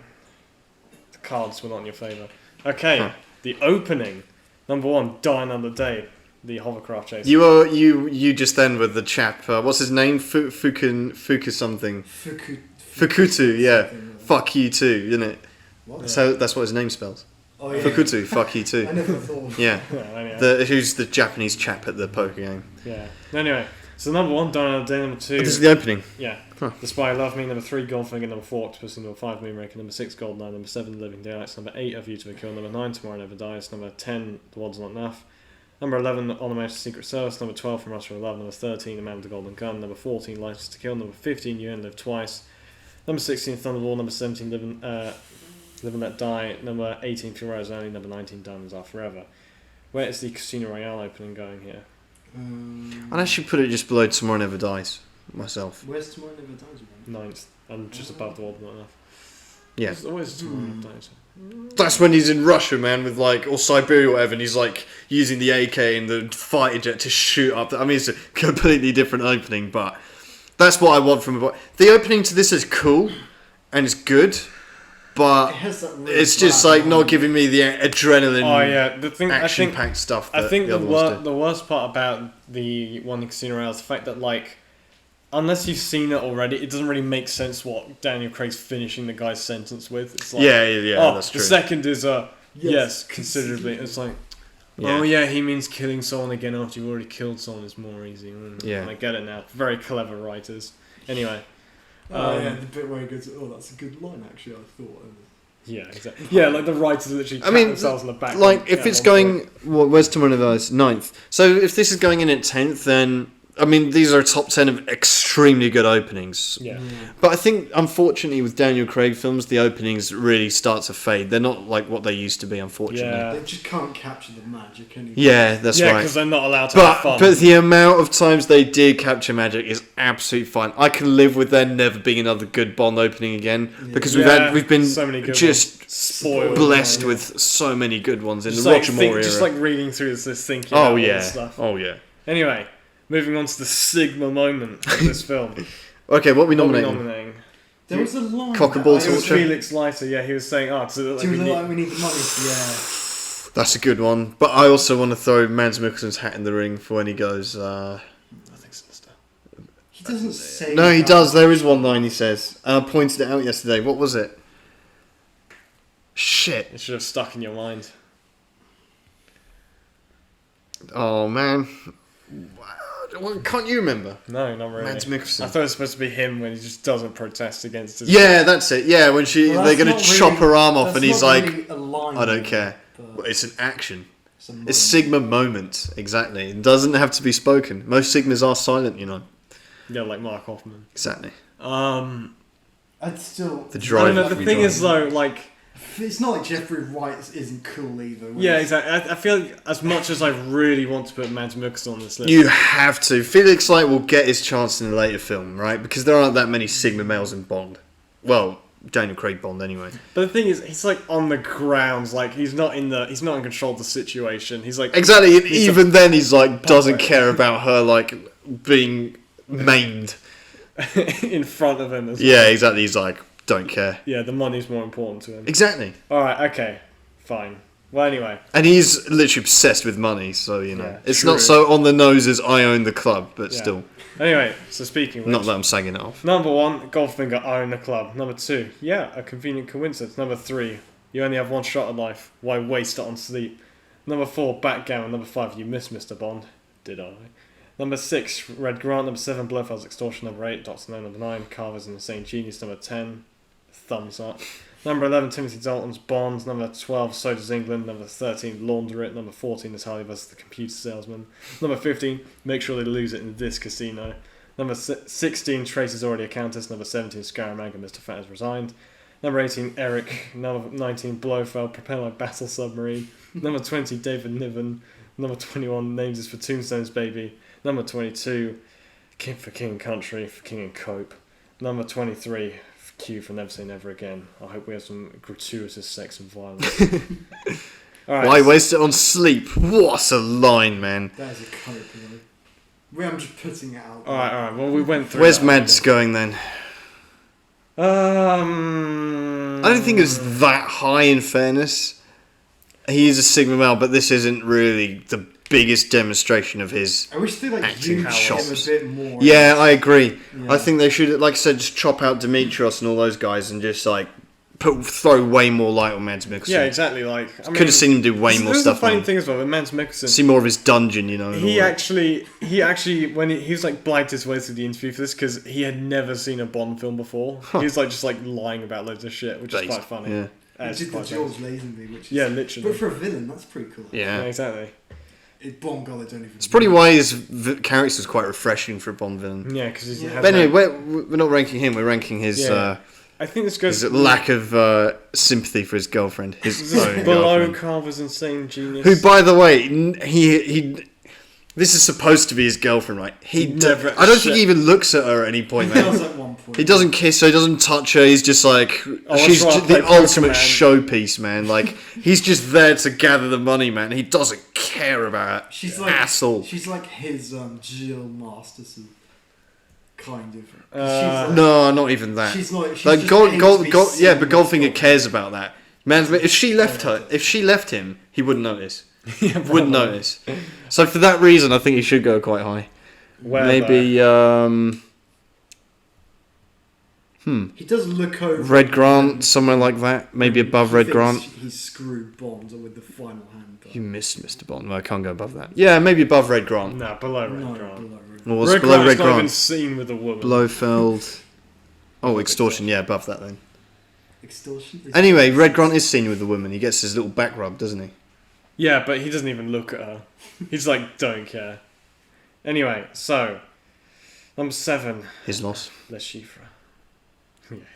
the cards were not in your favour. Okay, Huh. the opening, number 1, Die Another Day, the hovercraft chase. You just end with the chap. What's his name? Fuku something. Fukutu. Yeah. Fuck you too, isn't it? What? That's what his name spells. Oh yeah. Fukutu. Fuck you I too. never thought. Yeah. Yeah, anyway. Who's the Japanese chap at the poker game? Yeah. Anyway, so number 1, Die Another Day. Number 2, This is the opening. yeah, Huh. The Spy Who Loved Me. Number 3, Goldfinger. Number 4, Octopus. Number 5, Moonraker. Number 6, Goldeneye. Number 7, Living Daylights. Number 8, A View to a Kill. Number 9, Tomorrow Never Dies. Number 10, The World's Not Enough. Number 11, On the Majesty's Secret Service. Number 12, From Russia with Love. Number 13, The Man with the Golden Gun. Number 14, License to Kill. Number 15, You and Live Twice. Number 16, Thunderball. Number 17, Live and Let Die. Number 18, Pure Eyes Only. Number 19, Diamonds Are Forever. Where is the Casino Royale opening going here? I'd actually put it just below Tomorrow Never Dies, myself. Where's Tomorrow Never Dies? Ninth. And just above the world, not enough. Yeah. Where's Tomorrow Never Dies? That's when he's in Russia, man, with like, or Siberia or whatever, and he's like using the AK and the fighter jet to shoot up. I mean, it's a completely different opening, but that's what I want from it. The opening to this is cool and it's good, but it's just like not giving me the adrenaline. Oh yeah, the thing, action-packed stuff. I think the worst part about the one in Casino Royale is the fact that like, unless you've seen it already, it doesn't really make sense what Daniel Craig's finishing the guy's sentence with. It's like, yeah, that's true. The second is yes, considerably. It's like, oh yeah, he means killing someone again after you've already killed someone is more easy. Yeah, I get it now. Very clever writers. Anyway. The bit where he goes, oh, that's a good line, actually, I thought. Yeah, exactly. Yeah, like the writers literally pat themselves on the back. Like, if it's going... where's Tomorrow Never Dies? 9th. So, if this is going in at 10th, then... I mean, these are top 10 of extremely good openings. Yeah. But I think, unfortunately, with Daniel Craig films, the openings really start to fade. They're not like what they used to be, unfortunately. Yeah. They just can't capture the magic anymore. Yeah, that's right. Yeah, because they're not allowed to have fun. But the amount of times they did capture magic is absolutely fine. I can live with there never being another good Bond opening again, because we've been so many good just ones. Spoiled, blessed with so many good ones in just the Roger Moore era. Just like reading through this thinking about all this stuff. Oh yeah. Anyway, moving on to the Sigma moment of this film. Okay, what are we nominating? There was a line. Cock and ball It was torture. Felix Leiter, yeah, he was saying, we we need need the money. Yeah. That's a good one. But I also want to throw Mads Mikkelsen's hat in the ring for when he goes, nothing sinister. He doesn't say No, he that. does. There is one line he says. I pointed it out yesterday. What was it? Shit. It should have stuck in your mind. Oh, man. Can't you remember? No, not really. Mads Mikkelsen. I thought it was supposed to be him when he just doesn't protest against his... Yeah, that's it. Yeah, when they're going to not chop really- her arm off that's and he's not like, really a line, I don't care. but Well, it's an action. it's a moment. It's Sigma moment, exactly. It doesn't have to be spoken. Most Sigmas are silent, you know. Yeah, like Mark Hoffman. Exactly. I'd still. The I drive. don't know, the thing is though, like... It's not like Jeffrey Wright isn't cool either. Yeah, exactly. I feel like as much as I really want to put Mads Mikkelsen on this list... You have to. Felix Leiter will get his chance in a later film, right? Because there aren't that many Sigma males in Bond. Well, Daniel Craig Bond, anyway. But the thing is, he's like on the grounds, like he's not in control of the situation. He's like... Exactly. Even then, he's like, doesn't puppet. care about her, like, being maimed. in front of him as well. Yeah, exactly. He's like, don't care. Yeah, the money's more important to him. Exactly. Alright, okay. Fine. Well, anyway. And he's literally obsessed with money, so, you know. Yeah, it's true. not so on the nose as I own the club, but Yeah. still. Anyway, so speaking of which, Not that I'm sagging it off. Number 1, Goldfinger, I own the club. Number 2, yeah, a convenient coincidence. Number 3, you only have one shot at life. Why waste it on sleep? Number 4, Backgammon. Number 5, you miss Mr. Bond. Did I? Number 6, Red Grant. Number 7, Blofeld's Extortion. Number 8, Dr. No. Number 9, Carver's an Insane Genius. Number 10, Thumbs Up. Number 11, Timothy Dalton's Bond. Number 12, So Does England. Number 13, Launder It. Number 14 is Harley vs. the Computer Salesman. Number 15, Make Sure They Lose It in this Casino. Number 16, Trace is Already a Countess. Number 17, Scaramanga, Mr. Fat has Resigned. Number 18, Eric. Number 19, Blofeld, Prepare My Battle Submarine. Number 20, David Niven. Number 21, Names is for Tombstone's Baby. Number 22, King for King and Country, for King and Cope. Number 23, Q for Never Say Never Again. I hope we have some gratuitous sex and violence. All right. Why waste it on sleep? What a line, man. That is a cope, I'm just putting it out. Alright. Well, we went through. Where's that Mads going then? I I don't think it's that high, in fairness. He is a Sigma male, but this isn't really the biggest demonstration of his... I wish they acting used him chops. a bit more. Yeah, I agree. Yeah. I think they should, like I said, just chop out Demetrios and all those guys and just, like, throw way more light on Mads Mikkelsen. Yeah, exactly. Like, I mean, Could have seen him do way more stuff. The funny Man. thing as well with Mads Mikkelsen. See more of his dungeon, you know. and He all that. actually, when he was like blanked his way through the interview for this because he had never seen a Bond film before. He was like just like lying about loads of shit, which is quite funny. Yeah. He It's did the quite George funny. Lazenby, which is... Yeah, literally. But for a villain, that's pretty cool. Yeah, Yeah. exactly. It Bond guy that don't even... It's probably why his character's quite refreshing for a Bond villain. Yeah, because he's. Yeah. But anyway, we're not ranking him. We're ranking his Yeah. I think this goes... His lack of sympathy for his girlfriend. His own below girlfriend. Carver's insane genius. Who, by the way, he this is supposed to be his girlfriend, right? I don't think he even looks at her at any point, He man. does at one point. He doesn't kiss her, he doesn't touch her, he's just like... that's she's right, the play ultimate Pokemon. showpiece, man. Like, he's just there to gather the money, man. He doesn't care about it. She's like asshole. She's like his Jill Masterson, kind of. No, not even that. She's not. She's Like just paid to be yeah, but seen Goldfinger with cares about that. Man, if she left him, he wouldn't notice. Wouldn't notice. So for that reason, I think he should go quite high. Where, Maybe He does look over Red Grant, somewhere like that. Maybe above He Red thinks Grant. He's screwed Bond with the final hand. You missed Mr. Bond. Well, I can't go above that. Yeah, maybe above Red Grant. No, below Red No, Grant. below Red Or what's Red below Grant's Red not even Grant? seen with a woman. Blofeld. Oh, extortion. Yeah, above that then. Extortion. Anyway, Red Grant is seen with the woman. He gets his little back rub, doesn't he? Yeah, but he doesn't even look at her. He's like, don't care. Anyway, so number 7, His loss. Les Chiffres.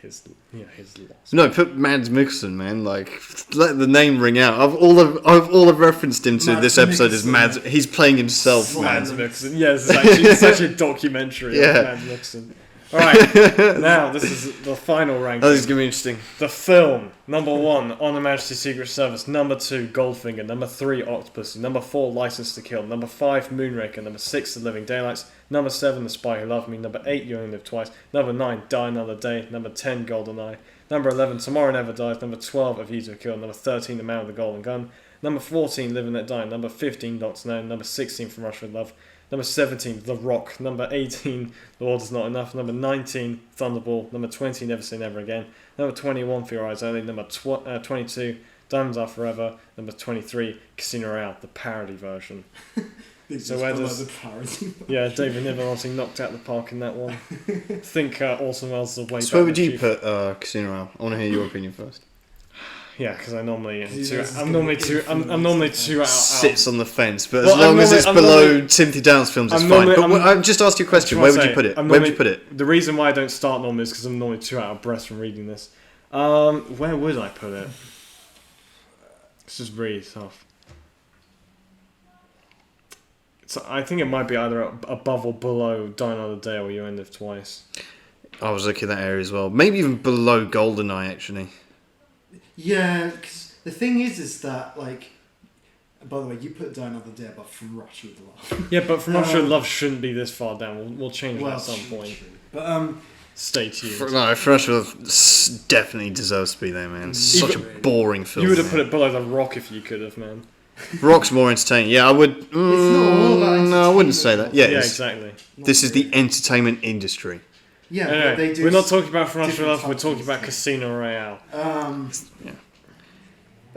His loss. No, put Mads Mikkelsen, man. Like, let the name ring out. I've all I've referenced him to Mads this episode is Mikkelsen. Mads. He's playing himself, Slime. man. Mads Mikkelsen. Yes, it's actually a documentary Yeah. of Mads Mikkelsen. Alright, now this is the final ranking. Oh, this is gonna be interesting. The film, number 1, On Her Majesty's Secret Service. Number 2, Goldfinger. Number 3, Octopussy. Number 4, License to Kill. Number 5, Moonraker. Number 6, The Living Daylights. Number 7, The Spy Who Loved Me. Number 8, You Only Live Twice. Number 9, Die Another Day. Number 10, GoldenEye. Number 11, Tomorrow Never Dies. Number 12, A View to a Kill. Number 13, The Man with the Golden Gun. Number 14, Live and Let Die. Number 15, Doctor No. Number 16, From Russia with Love. Number 17, The Rock. Number 18, The World Is Not Enough. Number 19, Thunderball. Number 20, Never Say Never Again. Number 21, For Your Eyes Only. Number 22, Diamonds Are Forever. Number 23, Casino Royale, the parody version. So where does... the parody? Yeah, David Niven obviously knocked out the park in that one. I think Orson Welles is a way So where better would you chief. put Casino Royale? I want to hear your opinion first. Yeah, because I normally I'm normally 2 out. Sits on the fence, but Well, as long as it's I'm below normally- Timothy Downs films, it's I'm fine. normally- But I've just asked you a question. Where would you put it? Where would you put it? The reason why I don't start normally is because I'm normally 2 out of breath from reading this. Where would I put it? This is really tough. So I think it might be either above or below Die Another Day or You Only Live Twice. I was looking at that area as well. Maybe even below GoldenEye, actually. Yeah, because the thing is that, like, by the way, you put Die Another Day above From Russia with Love. Yeah, but From Russia with Love shouldn't be this far down. We'll change that at some true, point. true. But Stay tuned. No, Fresh definitely deserves to be there, man. It's such a boring film. You would have man. put it below The Rock if you could have, man. Rock's more entertaining. Yeah, I would. not all about No, I wouldn't say that. Yeah, Yeah, it's- exactly. this is the entertainment industry. yeah, Anyway, but they do. we're not talking about From Russia with different Love, we're types talking of about stuff. Casino Royale.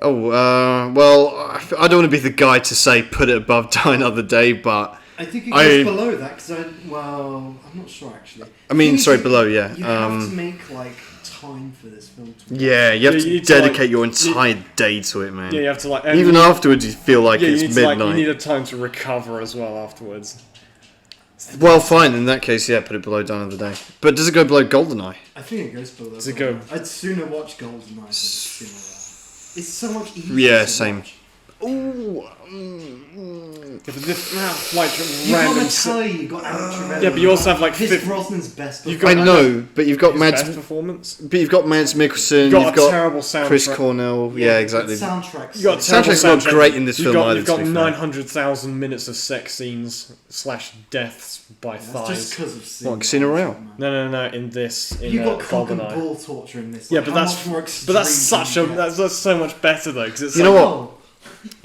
Well, I don't want to be the guy to say put it above Die Another Day, but I think it goes below that because I'm not sure actually. I mean, Thing sorry, is, below, yeah. You have to make like time for this film. To watch. Yeah, you have Yeah, to you need to, dedicate like, your entire day to it, man. Yeah, you have to like... Even afterwards, you feel like yeah, you it's need to, like, midnight. you need a time to recover as well afterwards. Well, fine, in that case, yeah, put it below Die Another Day. But does it go below GoldenEye? I think it goes below. Does it go- I'd sooner watch GoldenEye than Casino Royale. It's so much easier. Yeah, to same. watch. Ooh. Yeah, but this, like, You got random... Natalie, you got Alex Yeah, but you also have, like, Pierce 50 Brosnan's best. You've I got- know, but you've got his Mads. best performance. But you've got Mads Mikkelsen. You've got You've a got terrible soundtrack. Chris Cornell. Yeah, exactly. Soundtracks. You got a Soundtrack's terrible not great in this You've film got, either, You've got to be fair. 900,000 minutes of sex scenes / deaths by That's thighs. just because of seeing What, Casino Royale? man. No. In this, in You got cock and GoldenEye. ball torture in this. Yeah, Like, but how that's much more but extreme that's such can a you get? that's so much better though because it's You like, know what? Oh.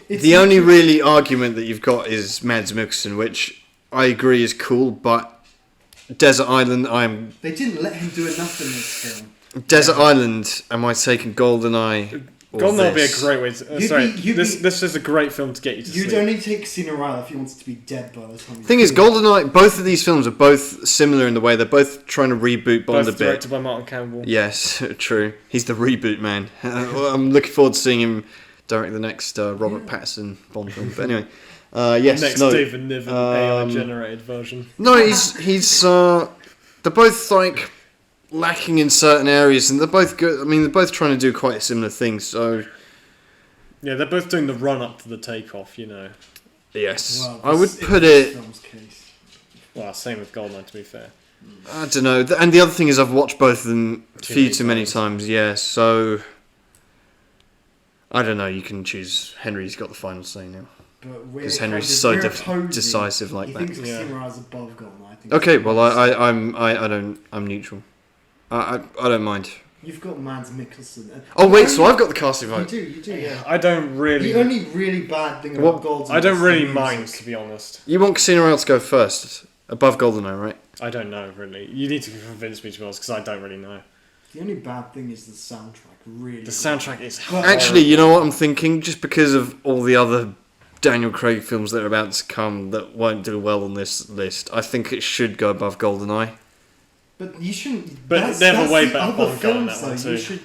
It's The not only just- really argument that you've got is Mads Mikkelsen, which I agree is cool, but Desert Island, They didn't let him do enough in this film. Desert Island, am I taking GoldenEye or GoldenEye would be a this? great way to. This is a great film to get you to You'd sleep. only take Casino Royale if you wanted to be dead by the time. you Thing is, finish. GoldenEye, both of these films are both similar in the way they're both trying to reboot Bond Both a bit. directed by Martin Campbell. Yes, true. He's the reboot man. Well, I'm looking forward to seing him direct the next Robert Pattinson Bond film. But anyway, yes, Next no, David Niven AI generated version. no, he's they're both like lacking in certain areas, and they're both good. I mean, they're both trying to do quite similar things. So Yeah, they're both doing the run up to the takeoff, you know. yes, Well, I would this- put in this it. film's case. Well, same with Goldeneye, to be fair. I don't know. And the other thing is, I've watched both of them Too many many times. Yeah, so I don't know. You can choose. Henry's got the final say now. Because Henry's so decisive like he that. thinks Casino Royale's above Goldeneye. I think Okay, it's well, below. I'm neutral. I don't mind. You've got Mads Mikkelsen. Oh wait, so I've got the casting vote. You do, yeah. I don't really. The only really bad thing about Goldeneye. I don't is really the mind, music. to be honest. You want Casino Royale to go first, above Goldeneye, right? I don't know, really. You need to convince me, to be honest, because I don't really know. The only bad thing is the soundtrack. Really. The soundtrack is Actually, you know what I'm thinking? Just because of all the other Daniel Craig films that are about to come that won't do well on this list, I think it should go above Goldeneye. But you shouldn't. But they have a way the better other Bond gun in that films, one though. too.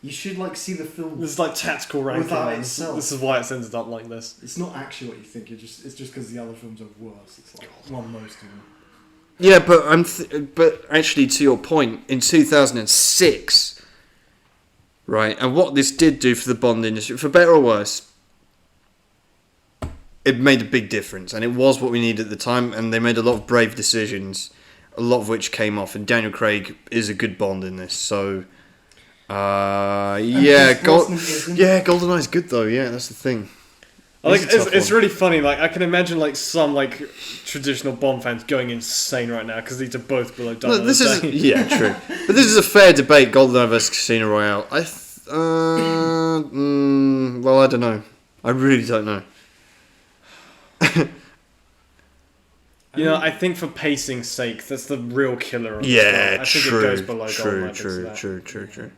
You should like see the film. This is like tactical ranking. Without This itself. this is why it's ended up like this. It's not actually what you think. It's just because the other films are worse. It's like most of them. Yeah, but but actually, to your point, in 2006, right, and what this did do for the Bond industry, for better or worse, it made a big difference, and it was what we needed at the time, and they made a lot of brave decisions, a lot of which came off, and Daniel Craig is a good Bond in this, so Pierce Brosnan isn't. yeah, GoldenEye's good though, yeah, that's the thing. I think It's a tough it's one. really funny. Like I can imagine like some like traditional Bond fans going insane right now because these are both below No, Done. this is yeah, true, but this is a fair debate, GoldenEye versus Casino Royale. Well, I don't know, I really don't know. You know, I think for pacing's sake, that's the real killer. Of this Yeah, one. I think true, it goes below true, Goldeneye because of that. true.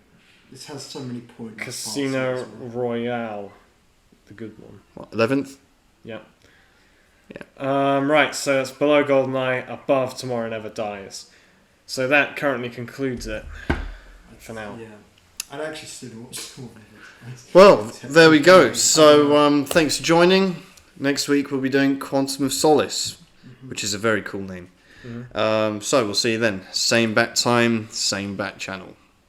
This has so many points. Casino Royale, the good one. What, 11th? Yeah. Yeah. Right, so it's below Goldeneye, above Tomorrow Never Dies. So that currently concludes it for now. Yeah, I'd actually still watch the one. Well, there we go. So, thanks for joining. Next week we'll be doing Quantum of Solace, which is a very cool name. Mhm. So we'll see you then. Same bat time, same bat channel.